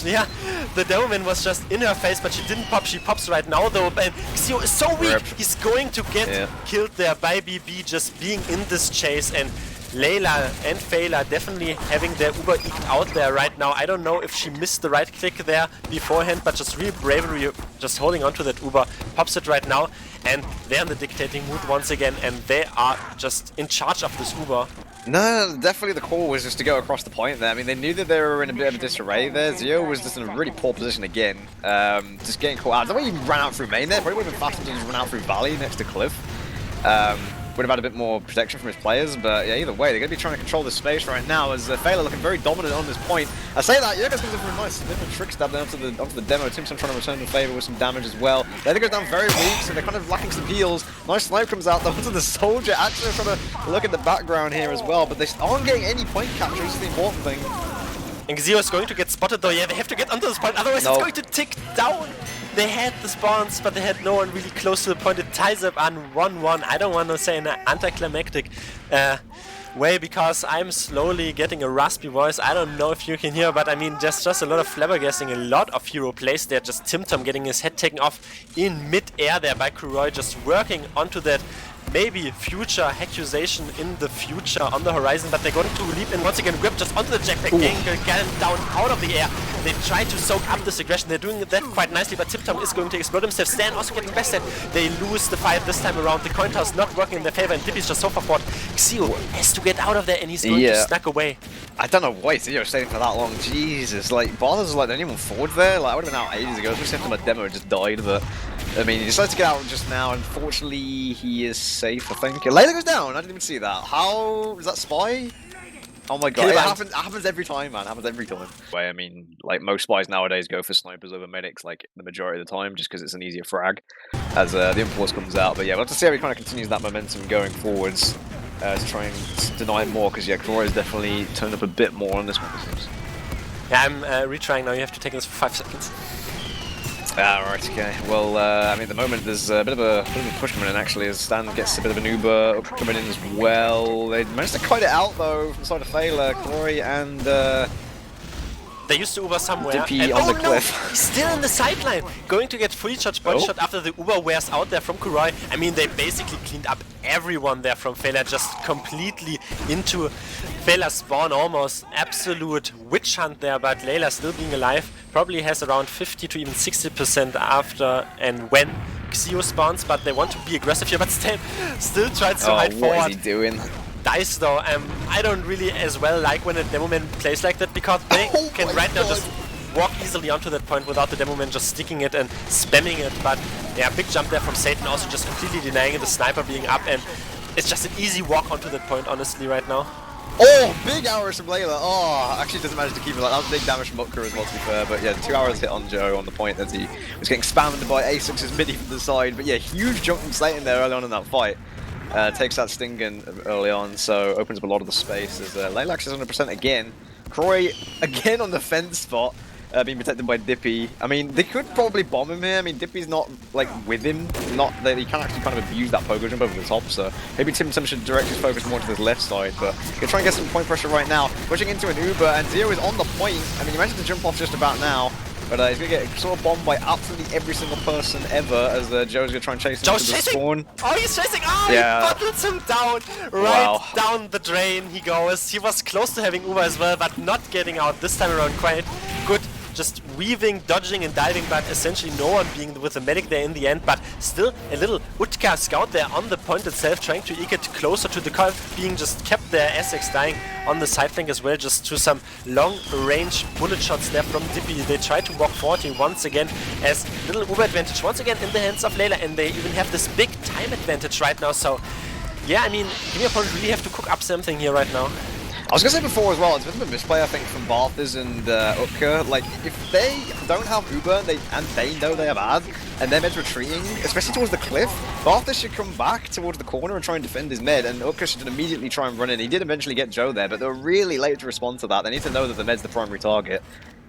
Yeah, the Domain was just in her face, but she didn't pop. She pops right now though, and Xio is so weak. He's going to get killed there by BB just being in this chase, and Layla and Feila definitely having their Uber eked out there right now. I don't know if she missed the right click there beforehand, but just real bravery, just holding onto that Uber, pops it right now, and they're in the dictating mood once again, and they are just in charge of this Uber. No, definitely the call was just to go across the point there. I mean, they knew that they were in a bit of a disarray there. Zio was just in a really poor position again, just getting caught out. The way he ran out through main there, probably would have been faster to just run out through valley next to cliff. Would have had a bit more protection from his players, but yeah, either way, they're going to be trying to control the space right now as Feila looking very dominant on this point. I say that, Jurgens comes in for a nice little trick stab down onto the demo. Timson trying to return the favour with some damage as well. They goes down very weak, so they're kind of lacking some heals. Nice snipe comes out though onto the soldier. Actually, trying to look at the background here as well, but they aren't getting any point capture, which is the important thing. And Xio is going to get spotted though. Yeah, they have to get onto this point, otherwise it's going to tick down. They had the spawns, but they had no one really close to the point. It ties up on 1-1. I don't want to say an anticlimactic way, because I'm slowly getting a raspy voice. I don't know if you can hear, but I mean, just a lot of flabbergasting, a lot of hero plays there. Just Timtom getting his head taken off in mid-air there by Kuroy, just working onto that maybe future accusation in the future on the horizon, but they're going to leap in once again. Grip just onto the jetpack, getting down out of the air. They try to soak up this aggression. They're doing that quite nicely, but Tiptom is going to explode himself. Stan also getting bested. They lose the fight this time around. The coin toss not working in their favor, and Dippy's just so far forward. Xio has to get out of there, and he's going to snuck away. I don't know why Xio staying for that long. Jesus, like, Barthus is like the only one forward there. Like, I would have been out ages ago. Especially after my demo just died, but I mean, he decided to get out just now. Unfortunately, he is safe, I think. Layla goes down. I didn't even see that. How is that spy? Oh my god, it happens every time, man. It happens every time. I mean, like, most spies nowadays go for snipers over medics, like, the majority of the time, just because it's an easier frag as the impulse comes out. But yeah, we'll have to see how he kind of continues that momentum going forwards to try and deny him more, because yeah, Kuroy's definitely turned up a bit more on this one, it seems. Yeah, I'm retrying now. You have to take this for 5 seconds. Right, okay. Well, I mean, at the moment, there's a bit of a push coming in, actually, as Stan gets a bit of an Uber coming in as well. They managed to kite it out, though, from the side of Feila. Kuroy and They used to Uber somewhere. Dippy And, on the no, cliff. he's still in the sideline. Going to get fully charged body shot after the Uber wears out there from Kuroi. I mean, they basically cleaned up everyone there from Feila, just completely into Feila's spawn almost. Absolute witch hunt there, but Layla still being alive. Probably has around 50 to even 60% after and when Xio spawns, but they want to be aggressive here, but still tries to hide forward. What is he doing? Dice though, I don't really as well like when a Demoman plays like that, because they can right now just walk easily onto that point without the Demoman just sticking it and spamming it. But yeah, big jump there from Satan, also just completely denying the sniper being up, and it's just an easy walk onto that point honestly right now. Oh, big hours from Layla. Oh, actually doesn't manage to keep it like that. Was big damage from Utka as well, to be fair. But yeah, 2 hours hit on Joe on the point as he was getting spammed by A6's midi from the side. But yeah, huge jump from Satan there early on in that fight. Takes that Stingen early on, so opens up a lot of the space as Laylax is 100% again. Croy again on the fence spot, being protected by Dippy. I mean, they could probably bomb him here. I mean, Dippy's not like with him, not that he can actually kind of abuse that pogo jump over the top. So maybe Tim should direct his focus more to his left side. But he'll try and get some point pressure right now, pushing into an Uber, and Zero is on the point. I mean, he managed to jump off just about now. But he's going to get sort of bombed by absolutely every single person ever as Joe's going to try and chase him to the spawn. Oh, he's chasing! Oh, yeah. He bottles him down! Right down the drain he goes. He was close to having Uber as well, but not getting out this time around quite good. Just weaving, dodging and diving, but essentially no one being with the medic there in the end, but still a little Utka scout there on the point itself, trying to eke it closer to the call, being just kept there, Essex dying on the side flank as well, just to some long range bullet shots there from Dippy. They try to walk forward here once again as little Uber advantage once again in the hands of Layla, and they even have this big time advantage right now, so yeah, I mean, Gimme opponent really have to cook up something here right now. I was going to say before as well, it's a bit of a misplay, I think, from Barthas and Utka. Like, if they don't have Uber and they know they have Ad, and their med's retreating, especially towards the cliff, Barthas should come back towards the corner and try and defend his med, and Utka should immediately try and run in. He did eventually get Joe there, but they were really late to respond to that. They need to know that the med's the primary target.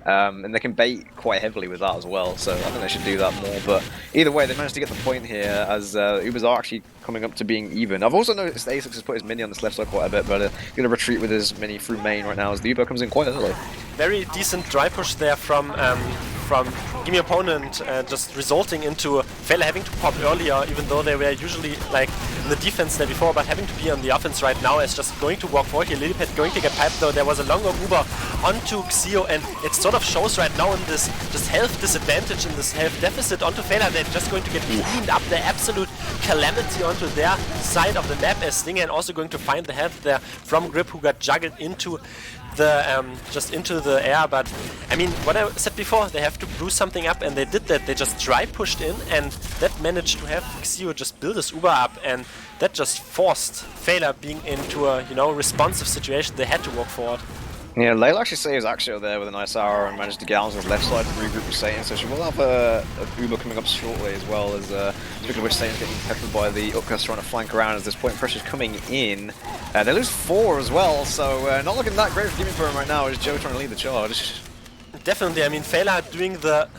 And they can bait quite heavily with that as well, so I think they should do that more. But either way, they managed to get the point here as Ubers are actually coming up to being even. I've also noticed A6 has put his mini on this left side quite a bit, but he's going to retreat with his mini through main right now as the Uber comes in quite early. Very decent dry push there from Gimme opponent, just resulting into Feila having to pop earlier, even though they were usually like in the defense there before, but having to be on the offense right now is just going to walk forward here. Lilipet going to get piped though. There was a longer Uber onto Xio, and it sort of shows right now in this just health disadvantage, in this health deficit onto Feila. They're just going to get cleaned up, the absolute calamity onto their side of the map, as Stinger also going to find the health there from Grip, who got juggled into the just into the air. But I mean, what I said before, they have to brew something up, and they did that. They just dry pushed in, and that managed to have Xio just build his Uber up, and that just forced Feila being into a, you know, responsive situation. They had to walk forward. Yeah, Layla actually saves Axio there with a nice arrow and managed to get on his left side to regroup with Satan, so she will have a Uber coming up shortly as well, as speaking of which, Satan's getting peppered by the Utkas trying to flank around as this point pressure's coming in. They lose 4 as well, so not looking that great for Gimme for him right now as Joe trying to lead the charge. Definitely, I mean, Feila doing the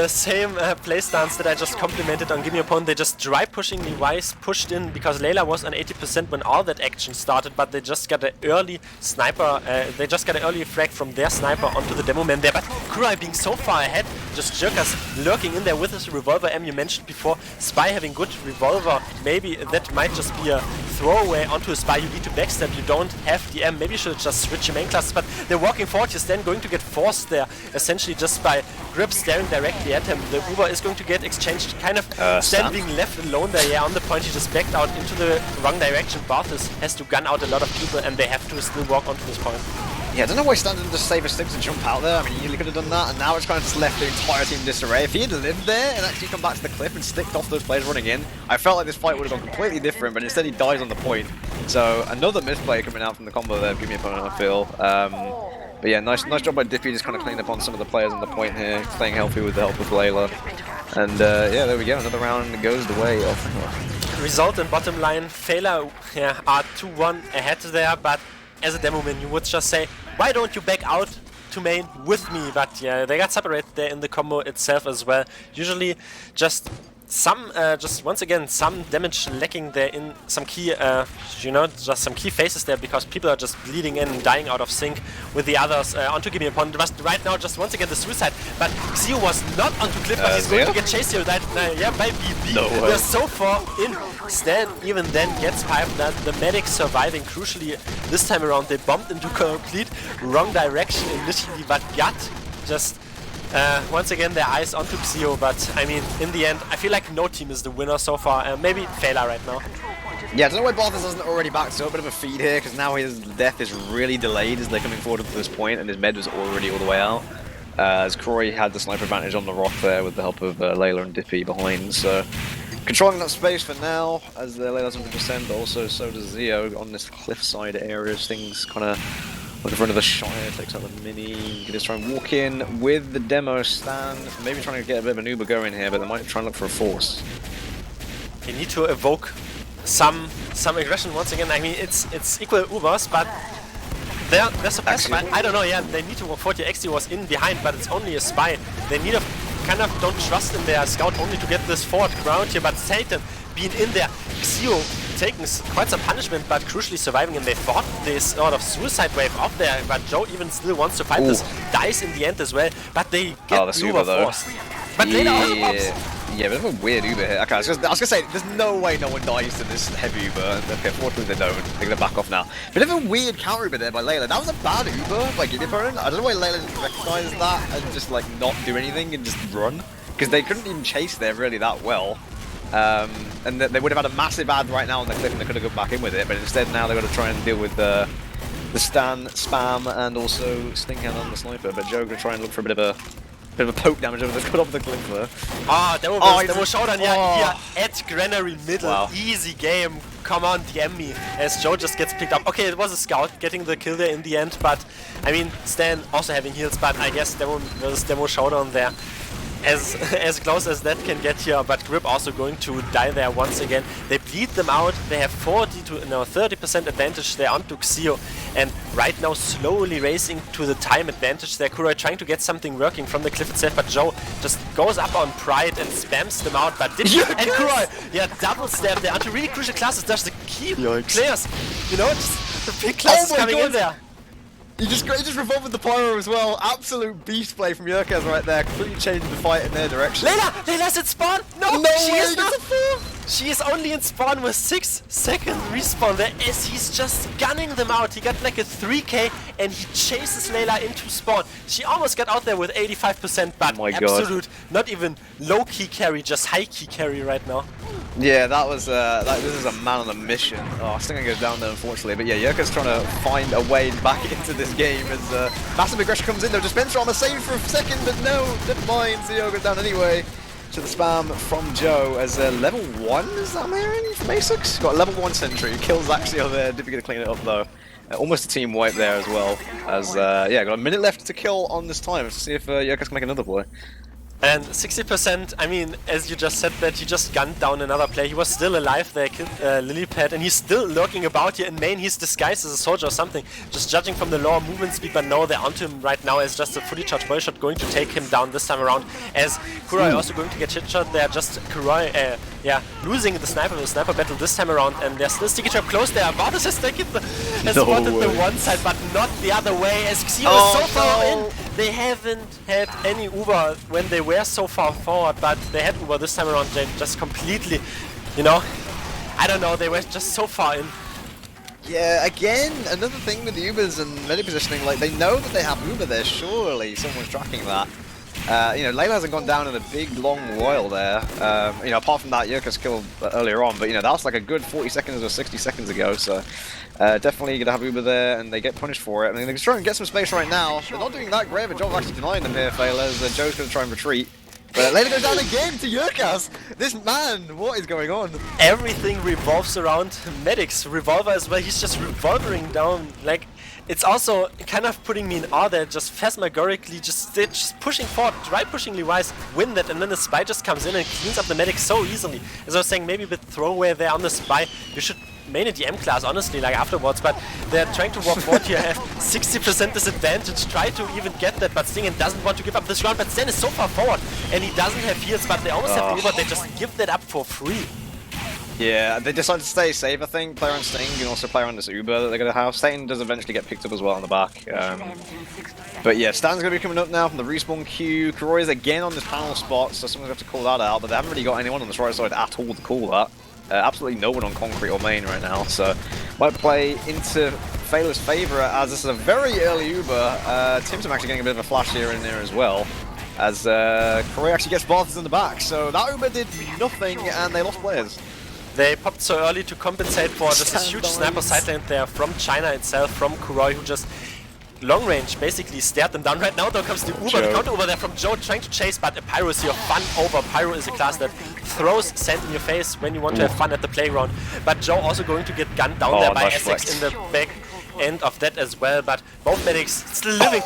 same play stance that I just complimented on Gimme opponent. They just dry pushingly wise pushed in because Layla was on 80% when all that action started, but they just got an early sniper, they just got an early frag from their sniper onto the demo man there. But Kurai being so far ahead, just Jerkas lurking in there with his revolver M you mentioned before. Spy having good revolver, maybe that might just be a throwaway onto a Spy. You need to backstab, you don't have the M, maybe you should just switch your main classes, but they're walking forward. He's then going to get forced there, essentially just by Grip staring directly at him. The Uber is going to get exchanged, kind of standing left alone there. Yeah, on the point he just backed out into the wrong direction. Barthas has to gun out a lot of people, and they have to still walk onto this point. Yeah, I don't know why Stan didn't just save his stick to jump out there. I mean, he really could have done that, and now it's kind of just left the entire team in disarray. If he had lived there and actually come back to the cliff and sticked off those players running in, I felt like this fight would have gone completely different, but instead he dies on the point. So another misplay coming out from the combo there, Gimme opponent, I feel. But yeah, nice job by Dippy, just kind of cleaning up on some of the players on the point here, staying healthy with the help of Layla. And yeah, there we go, another round goes the way of... Result and bottom line, Feila are 2-1 ahead there, but as a demo man you would just say, why don't you back out to main with me? But yeah, they got separated there in the combo itself as well. Usually just some, just once again, some damage lacking there in some key, you know, just some key phases there because people are just bleeding in and dying out of sync with the others onto Gimme opponent. Right now, just once again, the suicide, but Xio was not onto Cliff, but he's going to get chased here, yeah, by BB. No way. They're so far in. Stan even then gets piped. The medics surviving. Crucially, this time around, they bumped into complete wrong direction initially, but got just once again their eyes onto Xio. But I mean, in the end, I feel like no team is the winner so far. Maybe Feila right now. Yeah, I don't know why Barthas hasn't already backed up. A bit of a feed here, because now his death is really delayed as they're coming forward up to this point, and his med was already all the way out. As Croy had the sniper advantage on the rock there with the help of Layla and Dippy behind, so controlling that space for now, as Layla's 100%, but also so does Xio on this cliffside area. Things kind of looking for another Shire, takes out the mini. You can just try and walk in with the demo stand, maybe trying to get a bit of an Uber going here, but they might try and look for a force. You need to evoke some aggression once again. I mean, it's equal Ubers, but they're suppressed. I don't know. Yeah, they need to walk forward. XD was in behind, but it's only a spy. They need to kind of don't trust in their scout only to get this forward ground here. But Satan being in there, Xio taking quite some punishment, but crucially surviving. And they fought this sort of suicide wave up there. But Joe even still wants to fight this. Dies in the end as well. But they get the Uber forced. But later also pops. Yeah, bit of a weird Uber here. Okay, I was gonna say, there's no way no one dies to this heavy Uber. Okay, fortunately they don't. They're gonna back off now. Bit of a weird counter Uber there by Layla. That was a bad Uber by Gimme opponent. I don't know why Layla didn't recognize that and just like not do anything and just run. Because they couldn't even chase there really that well. And they would have had a massive ad right now on the cliff and they could have gone back in with it. But instead now they've got to try and deal with the Stan spam and also Stinkhand on the sniper. But Joe gonna try and look for a bit of a poke damage over the cut off the cliff there. There was showdown here at Granary middle. Wow. Easy game. Come on, DM me. As Joe just gets picked up. Okay, it was a scout getting the kill there in the end, but I mean, Stan also having heals, but I guess there was demo showdown there. As close as that can get here, but Grip also going to die there once again. They bleed them out. They have 30% advantage there onto Xio, and right now slowly racing to the time advantage there. Kuroi trying to get something working from the cliff itself, but Joe just goes up on Pride and spams them out. But and Kuroi, yeah, double stab there onto really crucial classes. Just the key players, you know, just the big classes coming in there. He just revolved with the pyro as well. Absolute beast play from Yurkaz right there. Completely changing the fight in their direction. Layla's in spawn! No, she is not! She is only in spawn with 6 second respawn there as he's just gunning them out. He got like a 3k and he chases Layla into spawn. She almost got out there with 85%, but absolute, not even low key carry, just high key carry right now. Yeah, that was this is a man on a mission. Oh, Stinger goes down there unfortunately, but yeah, Yurka's trying to find a way back into this game as massive aggression comes in. No, Dispenser on the save for a second, but no, never mind. Zio goes down anyway. To the spam from Joe as level 1, is that I'm hearing from Basics? Got a level 1 sentry, kills Axio there, Dippy gonna clean it up though. Almost a team wipe there as well, as yeah, got a minute left to kill on this time. Let's see if Yurkas can make another play. And 60%, I mean, as you just said that, he just gunned down another player. He was still alive there, killed Lilypad, and he's still lurking about here. In main, he's disguised as a soldier or something. Just judging from the lower movement speed, but no, they're onto him right now as just a fully charged body shot going to take him down this time around. As Kuroi also going to get hit shot there, just Kuroi, yeah, losing the sniper battle this time around, and there's still Sticky Trap close there. Vardas has taken has spotted the one side, but not the other way, as Xio is so far in. They haven't had any Uber when they were so far forward, but they had Uber this time around. They just completely, you know, I don't know, they were just so far in. Yeah, again, another thing with the Ubers and medi positioning, like, they know that they have Uber there, surely someone's tracking that. You know, Layla hasn't gone down in a big, long while there. You know, apart from that Yurka's kill earlier on, but, you know, that was like a good 40 seconds or 60 seconds ago, so definitely going to have Uber there, and they get punished for it. I mean, they're trying to get some space right now. They're not doing that great of a job of actually denying them here, Feila, as Joe's going to try and retreat. But Layla goes down again to Yurkas. This man, what is going on? Everything revolves around Medic's revolver as well. He's just revolvering down, like, it's also kind of putting me in awe that just phasmagorically just pushing forward, right pushingly wise, win that, and then the spy just comes in and cleans up the medic so easily. As I was saying, maybe a bit throwaway there on the spy. You should mainly the M class, honestly, like afterwards, but they're trying to walk forward here, have 60% disadvantage, try to even get that, but Stingen doesn't want to give up this round, but Zen is so far forward, and he doesn't have heals, but they almost have the Uber, they just give that up for free. Yeah, they decided to stay safe, I think. Play around Sting and also play around this Uber that they're going to have. Satan does eventually get picked up as well on the back. But yeah, Stan's going to be coming up now from the respawn queue. Kuroi is again on this panel spot, so someone's going to have to call that out. But they haven't really got anyone on this right side at all to call that. Absolutely no one on concrete or main right now, so might play into Feila's favour as this is a very early Uber. Tim's actually getting a bit of a flash here and there as well. As Kuroi actually gets Barthas in the back, so that Uber did nothing and they lost players. They popped so early to compensate for just this huge sniper side lane there from China itself, from Kuroi, who just long range basically stared them down. Right now though comes the Uber, the counter Uber there from Joe trying to chase, but Pyro is here, fun over. Pyro is a class that throws sand in your face when you want to have fun at the playground. But Joe also going to get gunned down there by Essex in the back end of that as well, but both medics still living.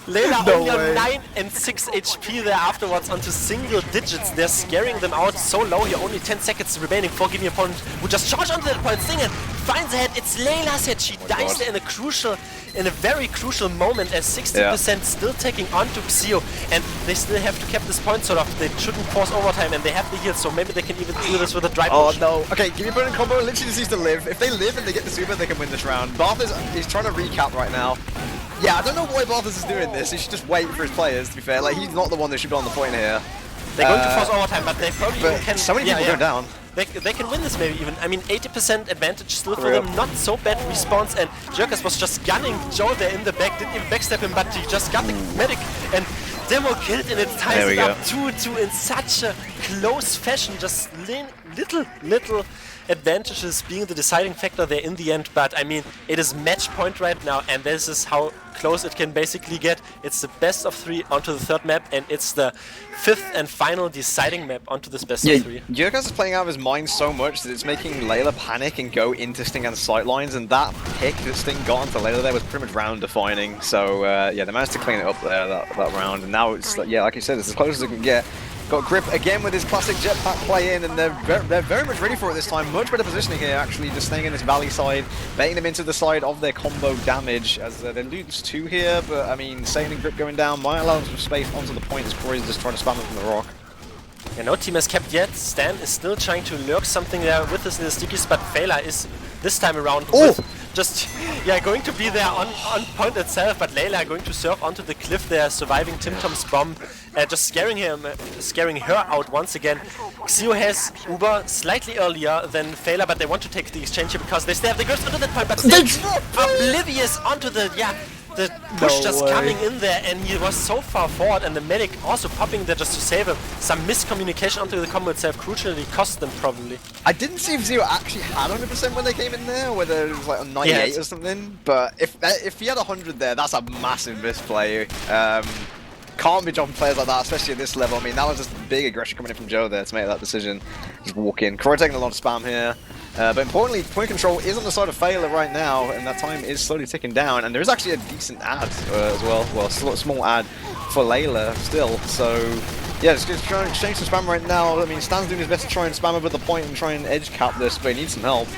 Layla only on 9 and 6 HP there afterwards onto single digits. They're scaring them out so low here, only 10 seconds remaining for Gimme opponent who just charged onto that point. Stingen finds a head, it's Layla's head, she dies there in a very crucial moment as 60% still taking onto Xio, and they still have to keep this point sort of. They shouldn't force overtime and they have the heal, so maybe they can even do this with a dry push. Oh no, okay, Gimme opponent combo literally just needs to live. If they live and they get the super, they can win this round. Barthas is trying to recap right now. Yeah, I don't know why Barthas is doing this. He should just wait for his players, to be fair. Like, he's not the one that should be on the point here. They're going to force overtime, but they probably can... So many people go down. They can win this maybe even. I mean, 80% advantage still for them, not so bad response, and Jerkas was just gunning Joe there in the back, didn't even backstab him, but he just got the medic, and Demo killed, and it ties it up 2-2 in such a close fashion, just little advantages being the deciding factor there in the end, but I mean, it is match point right now, and this is how close it can basically get. It's the best of 3 onto the third map, and it's the 5th and final deciding map onto this best of 3. Jerkas is playing out of his mind so much that it's making Layla panic and go into Sting and sightlines, and that pick that Sting got onto Layla there was pretty much round defining, so yeah, they managed to clean it up there that round, and now it's, yeah, like you said, it's as close as it can get. Got Grip again with his classic jetpack play in, and they're very much ready for it this time. Much better positioning here, actually, just staying in this valley side, baiting them into the side of their combo damage, as they lose 2 here, but I mean, Sailing Grip going down might allow them some space onto the point as Corey's just trying to spam them from the rock. Yeah, no team has kept yet. Stan is still trying to lurk something there with his little stickies, but Feila is this time around with just going to be there on point itself, but Layla going to surf onto the cliff there, surviving Tim Tom's bomb, just scaring her out once again. Xio has Uber slightly earlier than Feila, but they want to take the exchange here because they still have the grips onto that point, but still oblivious onto the push just coming in there, and he was so far forward, and the medic also popping there just to save him. Some miscommunication onto the combo itself crucially cost them probably. I didn't see if Zero actually had 100% when they came in there, whether it was like on 98 or something, but if he had 100 there, that's a massive misplay. Can't be dropping players like that, especially at this level. I mean, that was just big aggression coming in from Joe there to make that decision. Just walk in. Kuroi taking a lot of spam here. But importantly, point control is on the side of Feila right now, and that time is slowly ticking down. And there is actually a decent ad as well. Well, a small ad for Layla still. So, yeah, just trying to exchange some spam right now. I mean, Stan's doing his best to try and spam over the point and try and edge cap this, but he needs some help.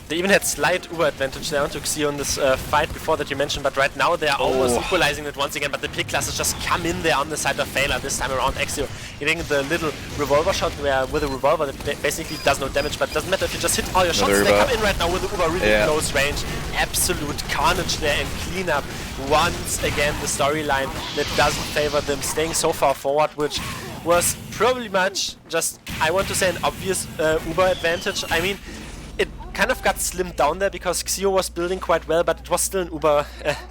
They even had slight Uber advantage there onto Xio in this fight before that you mentioned, but right now they are almost equalizing it once again, but the pick classes just come in there on the side of Feila this time around. Xio hitting the little revolver shot where with a revolver that basically does no damage, but doesn't matter if you just hit all your shots. They come in right now with the Uber really close range. Absolute carnage there and cleanup. Once again the storyline that doesn't favor them staying so far forward, which was probably much just, I want to say, an obvious Uber advantage. I mean, it kind of got slimmed down there because Xio was building quite well, but it was still an Uber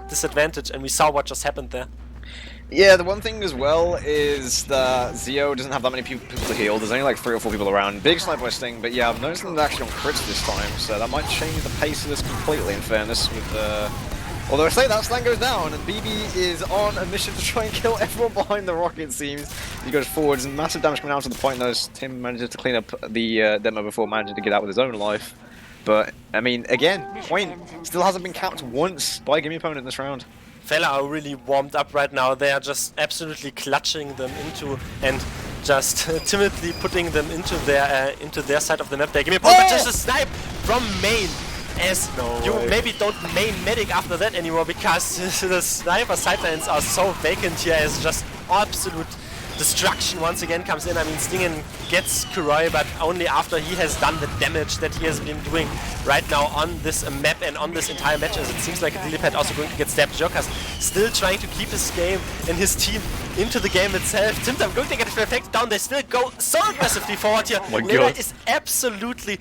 disadvantage, and we saw what just happened there. Yeah, the one thing as well is that Zio doesn't have that many people to heal. There's only like 3 or 4 people around. Big sniper by Sting, but yeah, I'm noticing they're actually on crits this time, so that might change the pace of this completely, in fairness, with although I say that, Stan goes down, and BB is on a mission to try and kill everyone behind the rock, it seems. He goes forwards, and massive damage coming out to the point, though, as Tim manages to clean up the demo before managing to get out with his own life. But, I mean, again, point still hasn't been capped once by Gimme opponent in this round. Feila are really warmed up right now. They are just absolutely clutching them into and just timidly putting them into their side of the map. They Gimme opponent just a snipe from main. As you maybe don't main medic after that anymore, because the sniper sidelines are so vacant here as just absolute destruction once again comes in. I mean, Stingen gets Kuroi, but only after he has done the damage that he has been doing right now on this map and on this entire match, as it seems like Lillipad also going to get stabbed. Jokas still trying to keep his game and his team into the game itself. Timtam going to get a perfect down. They still go so aggressively forward here. Oh my There God. is absolutely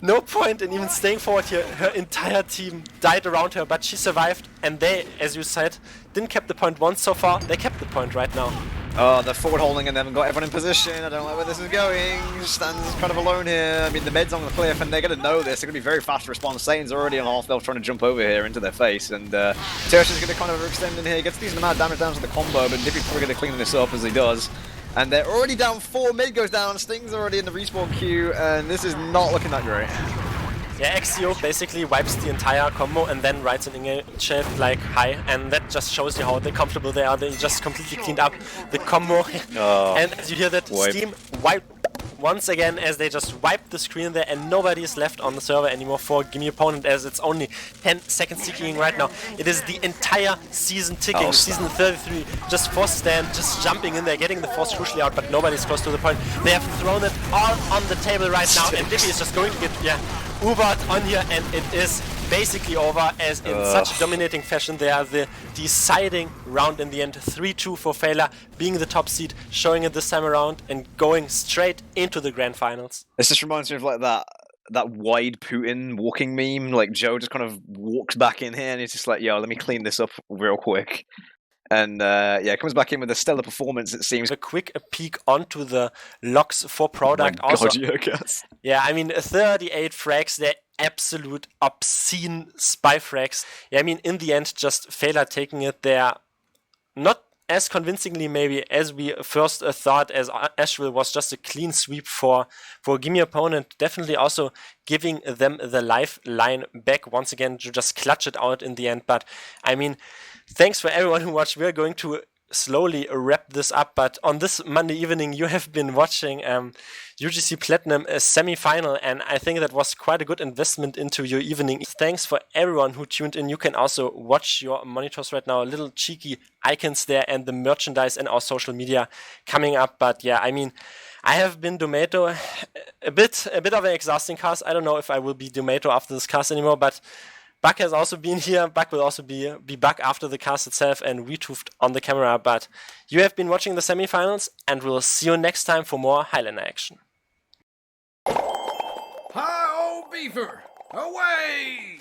no point in even staying forward here. Her entire team died around her, but she survived, and they, as you said, didn't kept the point once so far. They kept the point right now. Oh, they're forward holding and they haven't got everyone in position. I don't know where this is going. Stan's kind of alone here. I mean, the med's on the cliff and they're going to know this. They're going to be very fast to respond. Satan's already on half. They're trying to jump over here into their face. And Terrace is going to kind of overextend in here. Gets a decent amount of damage down to the combo, but Nippy's probably going to clean this up as he does. And they're already down 4. Mid goes down. Sting's already in the respawn queue. And this is not looking that great. Yeah, Exio basically wipes the entire combo and then writes an in-game chat like hi, and that just shows you how comfortable they are. They just completely cleaned up the combo. And as you hear that, Steam wiped once again as they just wiped the screen there, and nobody is left on the server anymore for Gimme opponent, as it's only 10 seconds ticking right now. It is the entire season ticking, season 33, just force stand, just jumping in there, getting the force crucially out, but nobody's close to the point. They have thrown it all on the table right now, and Dippy is just going to get Ubered on here, and it is basically over, as in such dominating fashion they are the deciding round in the end. 3-2 for Feila, being the top seed, showing it this time around and going straight into the grand finals. This just reminds me of like that wide Putin walking meme. Like Joe just kind of walks back in here and he's just like, yo, let me clean this up real quick. And comes back in with a stellar performance, it seems. A quick peek onto the logs for product. Oh my also. God, Jokas. Yeah, I mean, 38 frags, they're absolute obscene spy frags. Yeah, I mean, in the end, just Feila taking it there. Not as convincingly maybe as we first thought, as Ashville was just a clean sweep for Gimme opponent. Definitely also giving them the lifeline back once again to just clutch it out in the end. But I mean, thanks for everyone who watched. We're going to slowly wrap this up, but on this Monday evening you have been watching UGC Platinum semi-final, and I think that was quite a good investment into your evening. Thanks for everyone who tuned in. You can also watch your monitors right now, little cheeky icons there, and the merchandise and our social media coming up. But yeah, I mean, I have been Domaytoe, a bit of an exhausting cast. I don't know if I will be Domaytoe after this cast anymore, but Buck has also been here. Buck will also be Buck after the cast itself, and Wiethoofd on the camera. But you have been watching the semifinals, and we'll see you next time for more Highlander action. Hi, old beaver! Away!